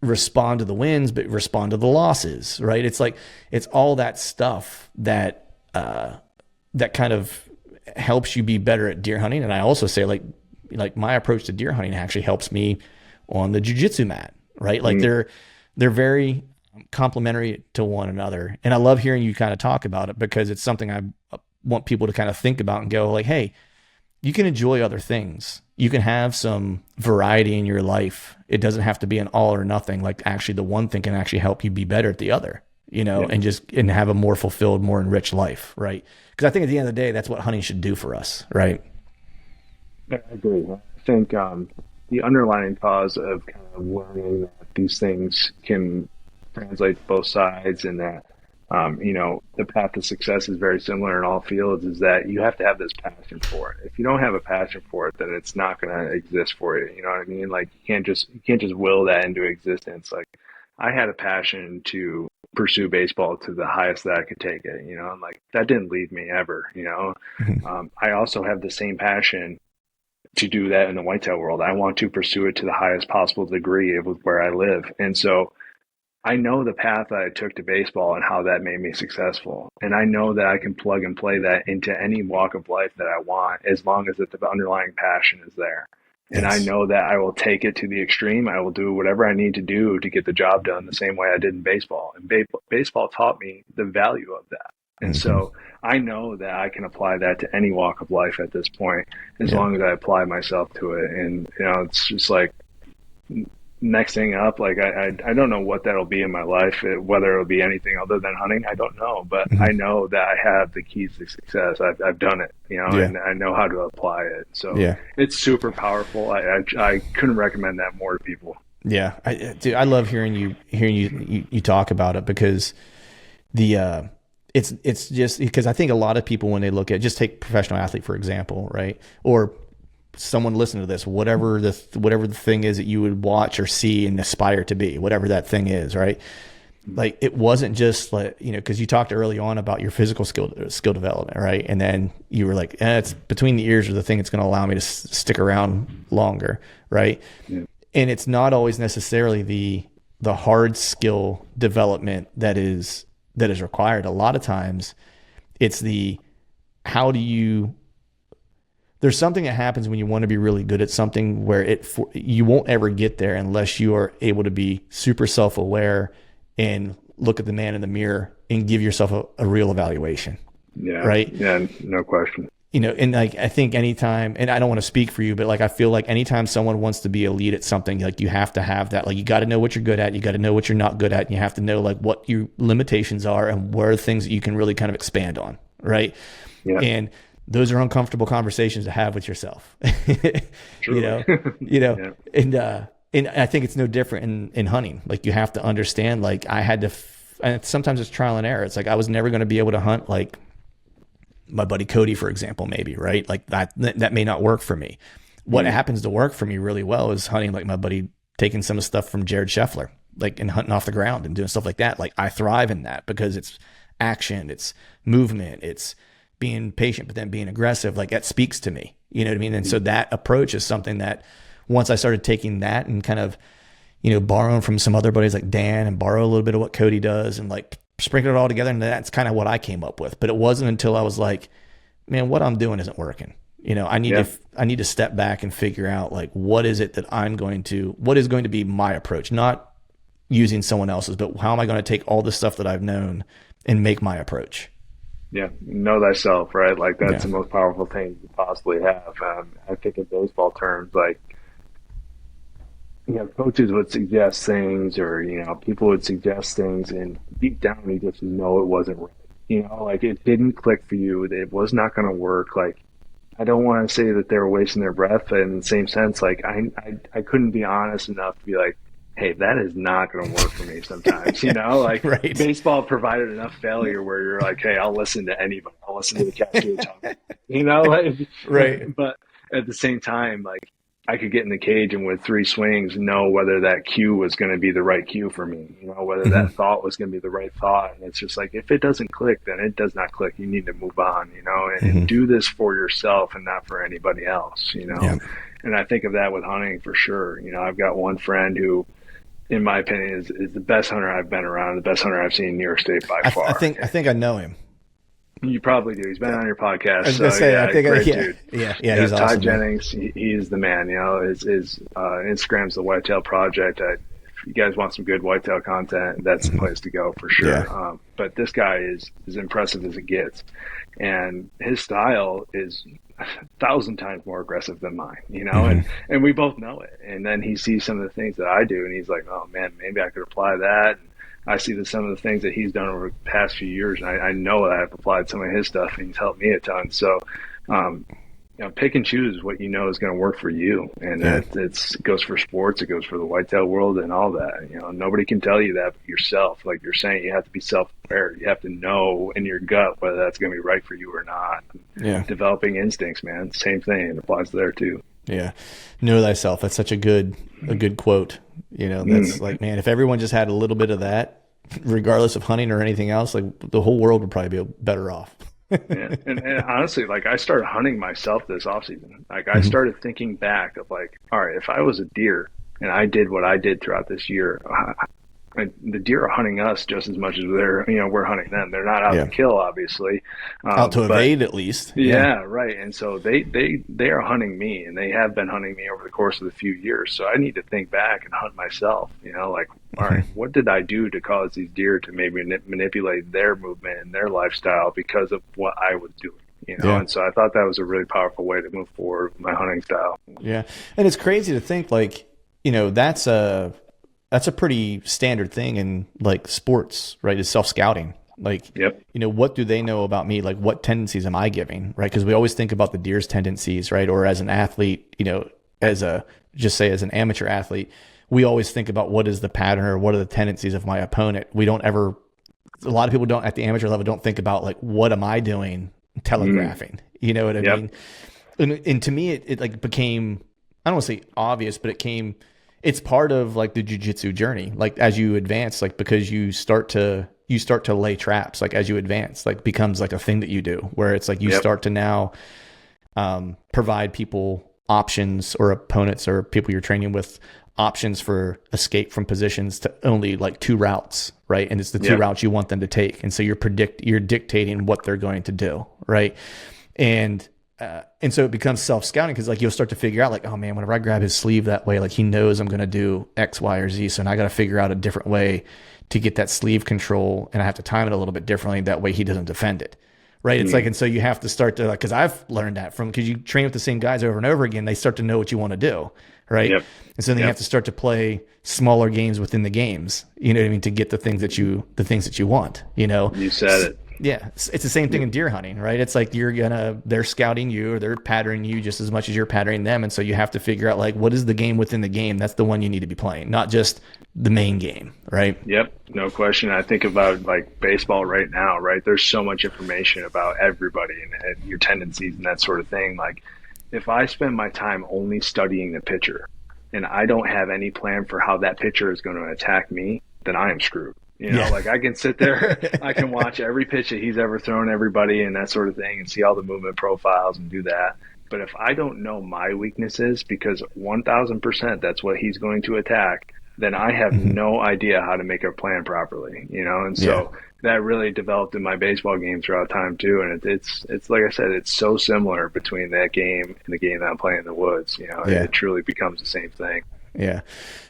Speaker 3: respond to the wins, but respond to the losses, right? It's all that stuff that kind of helps you be better at deer hunting. And I also say like my approach to deer hunting actually helps me on the jiu-jitsu mat, right? Like they're very complementary to one another. And I love hearing you kind of talk about it, because it's something I want people to kind of think about and go like, hey, you can enjoy other things. You can have some variety in your life. It doesn't have to be an all or nothing. Like actually the one thing can actually help you be better at the other, and have a more fulfilled, more enriched life. Right. Because I think at the end of the day, that's what hunting should do for us. Right.
Speaker 2: I agree. I think the underlying cause of kind of learning that these things can translate to both sides, and that, the path to success is very similar in all fields, is that you have to have this passion for it. If you don't have a passion for it, then it's not going to exist for you. You know what I mean? Like you can't just will that into existence. Like I had a passion to pursue baseball to the highest that I could take it, and like that didn't leave me ever, I also have the same passion to do that in the whitetail world. I want to pursue it to the highest possible degree of where I live. And so I know the path that I took to baseball and how that made me successful. And I know that I can plug and play that into any walk of life that I want, as long as the underlying passion is there. And I know that I will take it to the extreme. I will do whatever I need to do to get the job done the same way I did in baseball. And baseball taught me the value of that. And so I know that I can apply that to any walk of life at this point, as long as I apply myself to it. And, it's just like next thing up, like I don't know what that'll be in my life, whether it'll be anything other than hunting. I don't know, but I know that I have the keys to success. I've done it, and I know how to apply it. So it's super powerful. I couldn't recommend that more to people. Yeah.
Speaker 3: I love hearing you talk about it, because it's just because I think a lot of people, when they look at, just take professional athlete, for example, right? Or someone listening to this, whatever the thing is that you would watch or see and aspire to be, whatever that thing is, right? Like it wasn't just like, because you talked early on about your physical skill development, right? And then you were like, it's between the ears are the thing that's going to allow me to stick around longer, right? Yeah. And it's not always necessarily the hard skill development that is required. A lot of times it's there's something that happens when you want to be really good at something, where you won't ever get there unless you are able to be super self-aware and look at the man in the mirror and give yourself a real evaluation.
Speaker 2: Yeah.
Speaker 3: Right.
Speaker 2: Yeah. No question.
Speaker 3: And like, I think anytime, and I don't want to speak for you, but like, I feel like anytime someone wants to be elite at something, like you have to have that, like you got to know what you're good at. You got to know what you're not good at. And you have to know like what your limitations are and where are things that you can really kind of expand on. Right. Yeah. And those are uncomfortable conversations to have with yourself,
Speaker 2: Yeah.
Speaker 3: And I think it's no different in hunting. Like you have to understand, like I had to, and sometimes it's trial and error. It's like, I was never going to be able to hunt like my buddy Cody, for example, maybe, right? Like that may not work for me. What happens to work for me really well is hunting like my buddy, taking some of the stuff from Jared Scheffler, like, and hunting off the ground and doing stuff like that. Like I thrive in that because it's action, it's movement, it's being patient, but then being aggressive. Like that speaks to me, you know what I mean? And so that approach is something that once I started taking that and kind of, borrowing from some other buddies like Dan, and borrow a little bit of what Cody does, and like sprinkled it all together, and that's kind of what I came up with. But it wasn't until I was like, man, what I'm doing isn't working. I need to step back and figure out like, what is it that what is going to be my approach, not using someone else's, but how am I going to take all the stuff that I've known and make my approach?
Speaker 2: Yeah. Know thyself, right? Like that's the most powerful thing you possibly have. I think in baseball terms, like, coaches would suggest things or, people would suggest things and deep down you just know it wasn't right. Like it didn't click for you. It was not going to work. Like, I don't want to say that they were wasting their breath, but in the same sense, like I couldn't be honest enough to be like, hey, that is not going to work for me sometimes, like
Speaker 3: right.
Speaker 2: Baseball provided enough failure where you're like, hey, I'll listen to anybody. I'll listen to the cashier talk, like,
Speaker 3: right.
Speaker 2: But at the same time, like I could get in the cage and with 3 swings, know whether that cue was going to be the right cue for me, whether that thought was going to be the right thought. And it's just like, if it doesn't click, then it does not click. You need to move on, and do this for yourself and not for anybody else,
Speaker 3: Yeah.
Speaker 2: And I think of that with hunting for sure. I've got one friend who, in my opinion, is the best hunter I've been around, the best hunter I've seen in New York State by far.
Speaker 3: I think I know him.
Speaker 2: You probably do. He's been on your podcast.
Speaker 3: I was gonna say,
Speaker 2: yeah,
Speaker 3: I think,
Speaker 2: great
Speaker 3: yeah,
Speaker 2: dude.
Speaker 3: yeah, he's
Speaker 2: Ty
Speaker 3: awesome.
Speaker 2: Jennings, he's the man. His Instagram's the Whitetail Project. If you guys want some good whitetail content, that's the place to go for sure.
Speaker 3: Yeah.
Speaker 2: But this guy is as impressive as it gets, and his style is 1,000 times more aggressive than mine. And we both know it. And then he sees some of the things that I do, and he's like, "Oh man, maybe I could apply that." And I see some of the things that he's done over the past few years, and I know that I've applied some of his stuff, and he's helped me a ton. So, pick and choose what is going to work for you, and it goes for sports, it goes for the whitetail world, and all that. Nobody can tell you that but yourself. Like you're saying, you have to be self-aware. You have to know in your gut whether that's going to be right for you or not.
Speaker 3: Yeah,
Speaker 2: developing instincts, man. Same thing. It applies there too.
Speaker 3: Yeah, know thyself. That's such a good quote. That's like, man, if everyone just had a little bit of that, regardless of hunting or anything else, like the whole world would probably be better off.
Speaker 2: Yeah. And honestly, like I started hunting myself this offseason. Like I started thinking back of like, all right, if I was a deer and I did what I did throughout this year, the deer are hunting us just as much as we're hunting them. They're not out to kill, obviously.
Speaker 3: Out to evade, at least.
Speaker 2: Yeah, right. And so they are hunting me, and they have been hunting me over the course of the few years. So I need to think back and hunt myself. Like, all right, what did I do to cause these deer to maybe manipulate their movement and their lifestyle because of what I was doing? And so I thought that was a really powerful way to move forward with my hunting style. Yeah.
Speaker 3: And it's crazy to think like, that's a pretty standard thing in like sports, right? Is self-scouting. Like, what do they know about me? Like what tendencies am I giving? Right. Cause we always think about the deer's tendencies, right? Or as an athlete, as an amateur athlete, we always think about what is the pattern or what are the tendencies of my opponent. A lot of people don't at the amateur level, don't think about like, what am I doing telegraphing? You know what I mean? And to me, it like became, I don't want to say obvious, but it's part of like the jiu-jitsu journey. Like as you advance, like because you start to lay traps, like as you advance, like becomes like a thing that you do where it's like you start to now provide people options or opponents or people you're training with options for escape from positions to only like 2 routes, right? And it's the 2 routes you want them to take. And so you're dictating what they're going to do, right? And so it becomes self-scouting because like you'll start to figure out like, oh man, whenever I grab his sleeve that way, like he knows I'm going to do X, Y, or Z. So now I got to figure out a different way to get that sleeve control, and I have to time it a little bit differently. That way he doesn't defend it. Right. It's like, and so you have to start to like, cause I've learned that because you train with the same guys over and over again, they start to know what you want to do. Right. And so then you have to start to play smaller games within the games, you know what I mean? To get the things that you want,
Speaker 2: You said it.
Speaker 3: Yeah. It's the same thing in deer hunting, right? It's like they're scouting you or they're patterning you just as much as you're patterning them. And so you have to figure out like, what is the game within the game? That's the one you need to be playing, not just the main game. Right.
Speaker 2: Yep. No question. I think about like baseball right now, right? There's so much information about everybody and your tendencies and that sort of thing. Like if I spend my time only studying the pitcher and I don't have any plan for how that pitcher is going to attack me, then I am screwed. Like I can sit there, I can watch every pitch that he's ever thrown everybody and that sort of thing and see all the movement profiles and do that. But if I don't know my weaknesses, because 1000% that's what he's going to attack, then I have no idea how to make a plan properly, And so that really developed in my baseball game throughout time too. And it's like I said, it's so similar between that game and the game that I'm playing in the woods. You know,
Speaker 3: Yeah.
Speaker 2: it truly becomes the same thing.
Speaker 3: Yeah,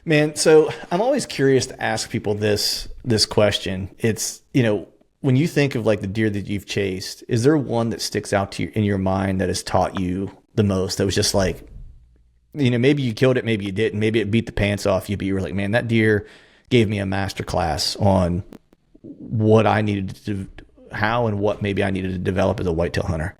Speaker 3: man. So I'm always curious to ask people this question. It's, you know, when you think of like the deer that you've chased, is there one that sticks out to you in your mind that has taught you the most? That was just like, you know, maybe you killed it, maybe you didn't, maybe it beat the pants off you, but you were like, man, that deer gave me a master class on what I needed to do, how and what maybe I needed to develop as a whitetail hunter.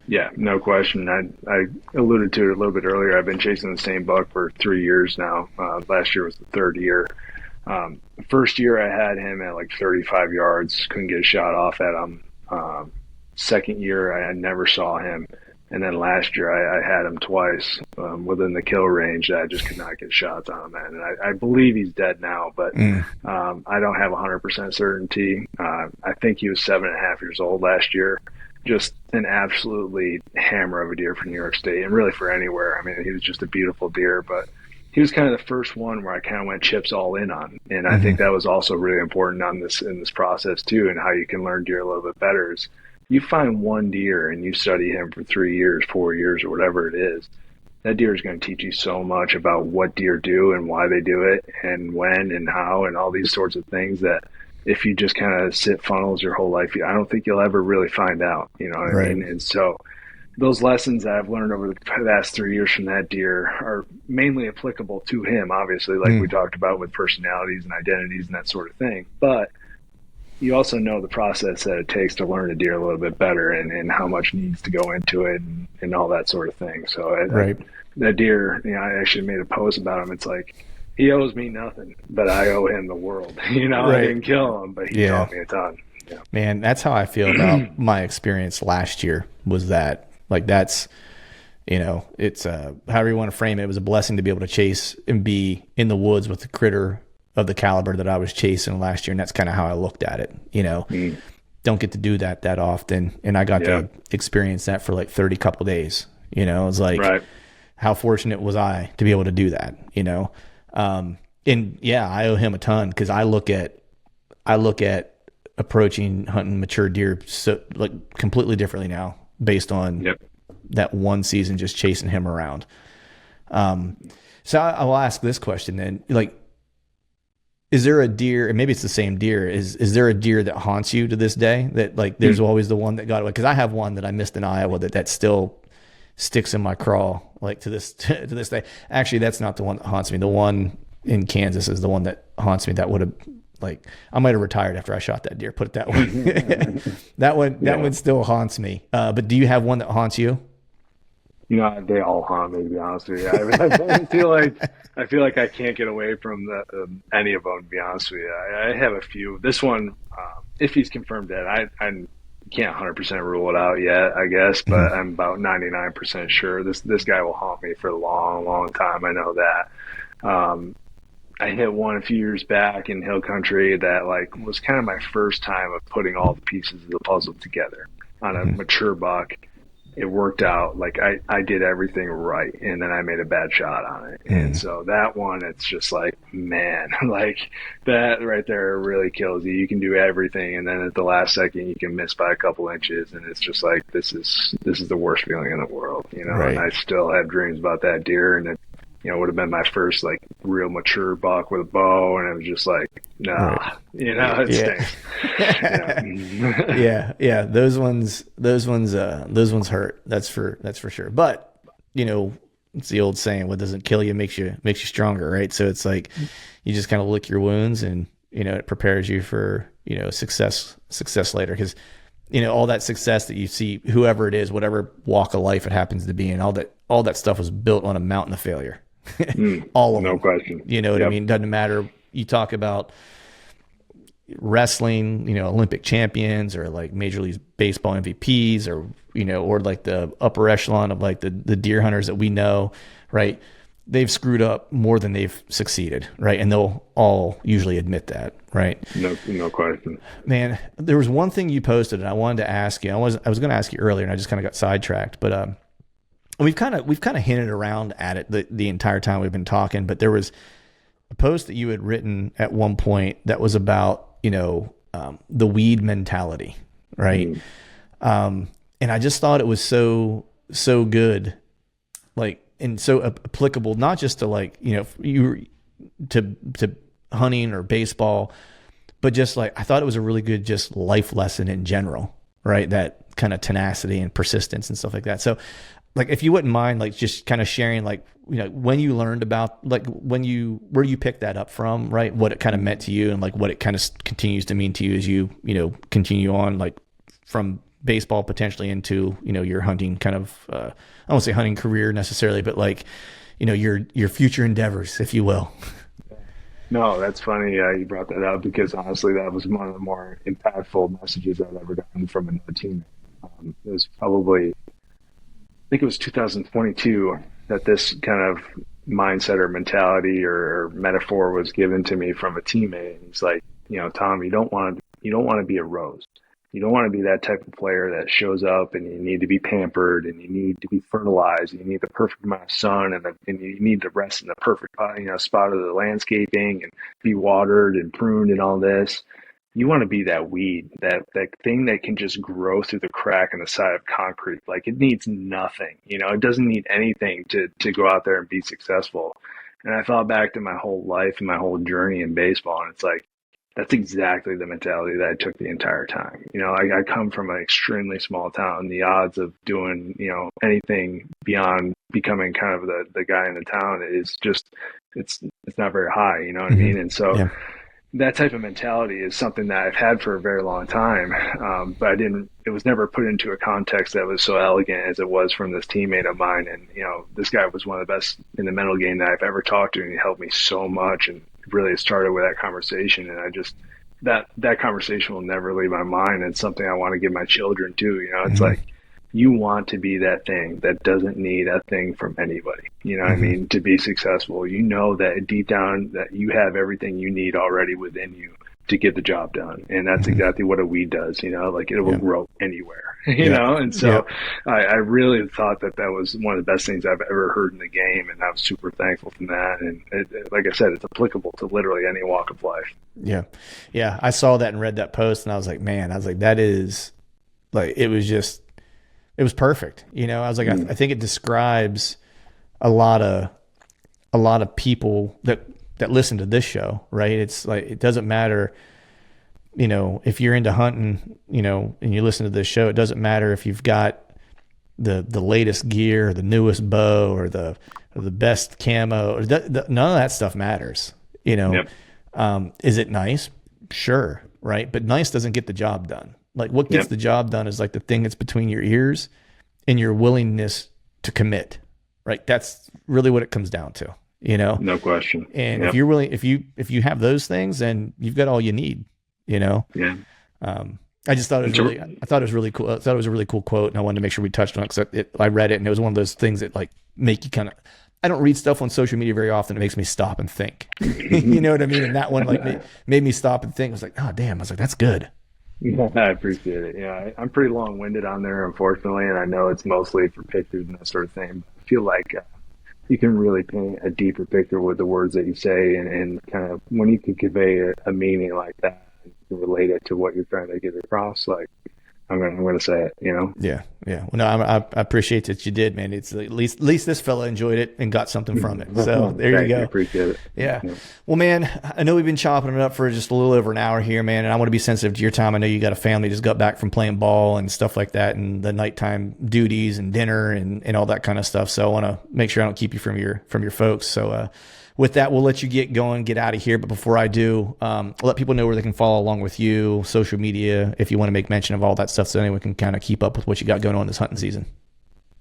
Speaker 2: Yeah, no question. I alluded to it a little bit earlier. I've been chasing the same buck for 3 years now. Last year was the third year. The first year I had him at like 35 yards, couldn't get a shot off at him. Second year I never saw him. And then last year I had him twice within the kill range that I just could not get shots on him at. And I believe he's dead now, but I don't have 100% certainty. I think he was 7.5 years old last year. Just an absolutely hammer of a deer for New York State and really for anywhere. I mean, he was just a beautiful deer, but he was kind of the first one where I kind of went chips all in on. And I think that was also really important in this process too, and how you can learn deer a little bit better is you find one deer and you study him for 3 years, 4 years, or whatever it is. That deer is going to teach you so much about what deer do and why they do it and when and how and all these sorts of things that if you just kind of sit funnels your whole life, I don't think you'll ever really find out, you know what I mean? And so those lessons that I've learned over the past 3 years from that deer are mainly applicable to him, obviously, like we talked about with personalities and identities and that sort of thing. But you also know the process that it takes to learn a deer a little bit better and how much needs to go into it and all that sort of thing. So that deer, you know, I actually made a post about him. It's like, he owes me nothing, but I owe him the world. You know, I didn't kill him, but he taught me a ton. Yeah.
Speaker 3: Man, that's how I feel about my experience last year was that, like, that's, you know, it's however you want to frame it, it was a blessing to be able to chase and be in the woods with the critter of the caliber that I was chasing last year. And that's kind of how I looked at it, you know. Don't get to do that often. And I got to experience that for like 30 couple days, you know. It's like, how fortunate was I to be able to do that, you know? And yeah, I owe him a ton because I look at approaching hunting mature deer so like completely differently now based on that one season just chasing him around. So I will ask this question then, like, is there a deer, and maybe it's the same deer, is there a deer that haunts you to this day that like there's always the one that got away? Because I have one that I missed in Iowa that still sticks in my craw like to this day. Actually, that's not the one that haunts me. The one in Kansas is the one that haunts me. That would have, like, I might have retired after I shot that deer, put it that way. that one still haunts me. But do you have one that haunts you?
Speaker 2: You know, they all haunt me, to be honest with you. I feel like I can't get away from any of them, to be honest with you. I have a few. This one, if he's confirmed dead, I can't 100% rule it out yet, I guess, but I'm about 99% sure this guy will haunt me for a long, long time. I know that. I hit one a few years back in hill country that like was kind of my first time of putting all the pieces of the puzzle together on a mature buck. It worked out. Like I did everything right, and then I made a bad shot on it. And so that one, it's just like, man, like that right there really kills you. You can do everything, and then at the last second you can miss by a couple inches, and it's just like this is the worst feeling in the world, you know. And I still have dreams about that deer, and it, you know, would have been my first like real mature buck with a bow, and it was just like, nah, you know, it stinks.
Speaker 3: Yeah. Those ones hurt. That's for sure. But you know, it's the old saying: what doesn't kill you makes you stronger, right? So it's like you just kind of lick your wounds, and you know, it prepares you for, you know, success later. Because you know, all that success that you see, whoever it is, whatever walk of life it happens to be in, all that stuff was built on a mountain of failure. All of them.
Speaker 2: No question.
Speaker 3: You know what I mean? Doesn't matter. You talk about wrestling, you know, Olympic champions or like Major League Baseball MVPs, or, you know, or like the upper echelon of like the deer hunters that we know, right? They've screwed up more than they've succeeded, right? And they'll all usually admit that, right?
Speaker 2: No question.
Speaker 3: Man, there was one thing you posted and I wanted to ask you. I was going to ask you earlier and I just kind of got sidetracked, but we've kind of hinted around at it the entire time we've been talking, but there was a post that you had written at one point that was about, you know, the weed mentality, right? And I just thought it was so good, like, and so applicable, not just to like, to hunting or baseball, but just like, I thought it was a really good just life lesson in general, right? That kind of tenacity and persistence and stuff like that. So like, if you wouldn't mind, like just kind of sharing, like, when you learned about, like, where you picked that up from, right? What it kind of meant to you, and like what it kind of continues to mean to you as you, continue on, like from baseball potentially into, your hunting kind of, I won't say hunting career necessarily, but like, your future endeavors, if you will.
Speaker 2: No, that's funny. You brought that up because honestly, that was one of the more impactful messages I've ever gotten from another teammate. It was probably, I think it was 2022 that this kind of mindset or mentality or metaphor was given to me from a teammate. He's like, Tom, you don't want to be a rose. You don't want to be that type of player that shows up and you need to be pampered and you need to be fertilized and you need the perfect amount of sun and you need to rest in the perfect spot of the landscaping and be watered and pruned and all this. You want to be that weed, that thing that can just grow through the crack in the side of concrete. Like, it needs nothing, it doesn't need anything to go out there and be successful. And I thought back to my whole life and my whole journey in baseball, and it's like, that's exactly the mentality that I took the entire time. I come from an extremely small town. The odds of doing, anything beyond becoming kind of the guy in the town is just, it's not very high, you know what I mean? And so that type of mentality is something that I've had for a very long time. But it was never put into a context that was so elegant as it was from this teammate of mine. And, this guy was one of the best in the mental game that I've ever talked to, and he helped me so much. And really started with that conversation, and I just that conversation will never leave my mind. It's something I want to give my children too. It's like, you want to be that thing that doesn't need a thing from anybody, what I mean, to be successful. That deep down that you have everything you need already within you to get the job done. And that's exactly what a weed does, like it will grow anywhere, And so I really thought that was one of the best things I've ever heard in the game. And I was super thankful from that. And like I said, it's applicable to literally any walk of life.
Speaker 3: Yeah. Yeah. I saw that and read that post, and I was like, man, that is like, it was perfect. I was like, I think it describes a lot of people that listen to this show, right? It's like, it doesn't matter, if you're into hunting, and you listen to this show, it doesn't matter if you've got the latest gear, or the newest bow, or the best camo, or none of that stuff matters. Is it nice? Sure. Right. But nice doesn't get the job done. Like, what gets the job done is like the thing that's between your ears and your willingness to commit, right? That's really what it comes down to,
Speaker 2: No question.
Speaker 3: And if you're willing, if you have those things, then you've got all you need, Yeah. I just thought it was I thought it was really cool. I thought it was a really cool quote, and I wanted to make sure we touched on it because I read it, and it was one of those things that like make you kind of, I don't read stuff on social media very often. It makes me stop and think, you know what I mean? And that one like made me stop and think. I was like, oh damn. I was like, that's good.
Speaker 2: Yeah, I appreciate it. Yeah, I'm pretty long-winded on there, unfortunately, and I know it's mostly for pictures and that sort of thing. But I feel like you can really paint a deeper picture with the words that you say, and kind of when you can convey a meaning like that, you can relate it to what you're trying to get across. Like, I'm gonna say it,
Speaker 3: Yeah. Well, no, I appreciate that you did, man. It's at least this fella enjoyed it and got something from it. So there you go.
Speaker 2: I appreciate it.
Speaker 3: Yeah. Well, man, I know we've been chopping it up for just a little over an hour here, man, and I want to be sensitive to your time. I know you got a family, just got back from playing ball and stuff like that, and the nighttime duties and dinner and all that kind of stuff. So I want to make sure I don't keep you from your folks. So with that, we'll let you get out of here. But before I do, I'll let people know where they can follow along with you, social media, if you want to make mention of all that stuff, so anyone can kind of keep up with what you got going on this hunting season.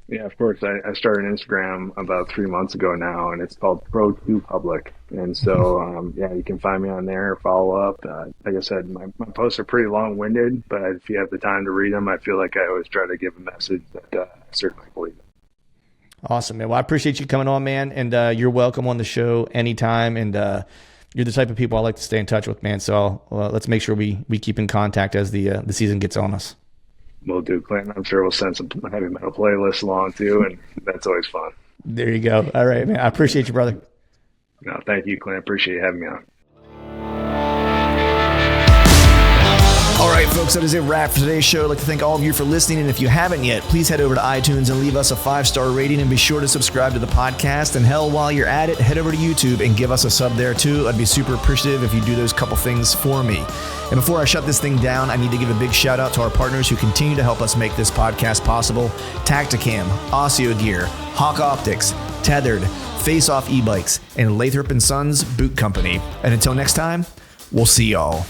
Speaker 2: Yeah, of course. I started an Instagram about 3 months ago now, and it's called Pro2 Public. And so, you can find me on there, follow up. Like I said, my posts are pretty long-winded, but if you have the time to read them, I feel like I always try to give a message that I certainly believe in.
Speaker 3: Awesome, man. Well, I appreciate you coming on, man. And you're welcome on the show anytime. And you're the type of people I like to stay in touch with, man. So let's make sure we keep in contact as the season gets on us.
Speaker 2: We'll do, Clinton. I'm sure we'll send some heavy metal playlists along too, and that's always fun.
Speaker 3: There you go. All right, man. I appreciate you, brother.
Speaker 2: No, thank you, Clint. Appreciate you having me on.
Speaker 1: Folks, that is a wrap for today's show. I'd like to thank all of you for listening. And if you haven't yet, please head over to iTunes and leave us a 5-star rating, and be sure to subscribe to the podcast. And hell, while you're at it, head over to YouTube and give us a sub there too. I'd be super appreciative if you do those couple things for me. And before I shut this thing down, I need to give a big shout out to our partners who continue to help us make this podcast possible: Tacticam, Osseo Gear, Hawk Optics, Tethered, Face Off E-Bikes, and Lathrop & Sons Boot Company. And until next time, we'll see y'all.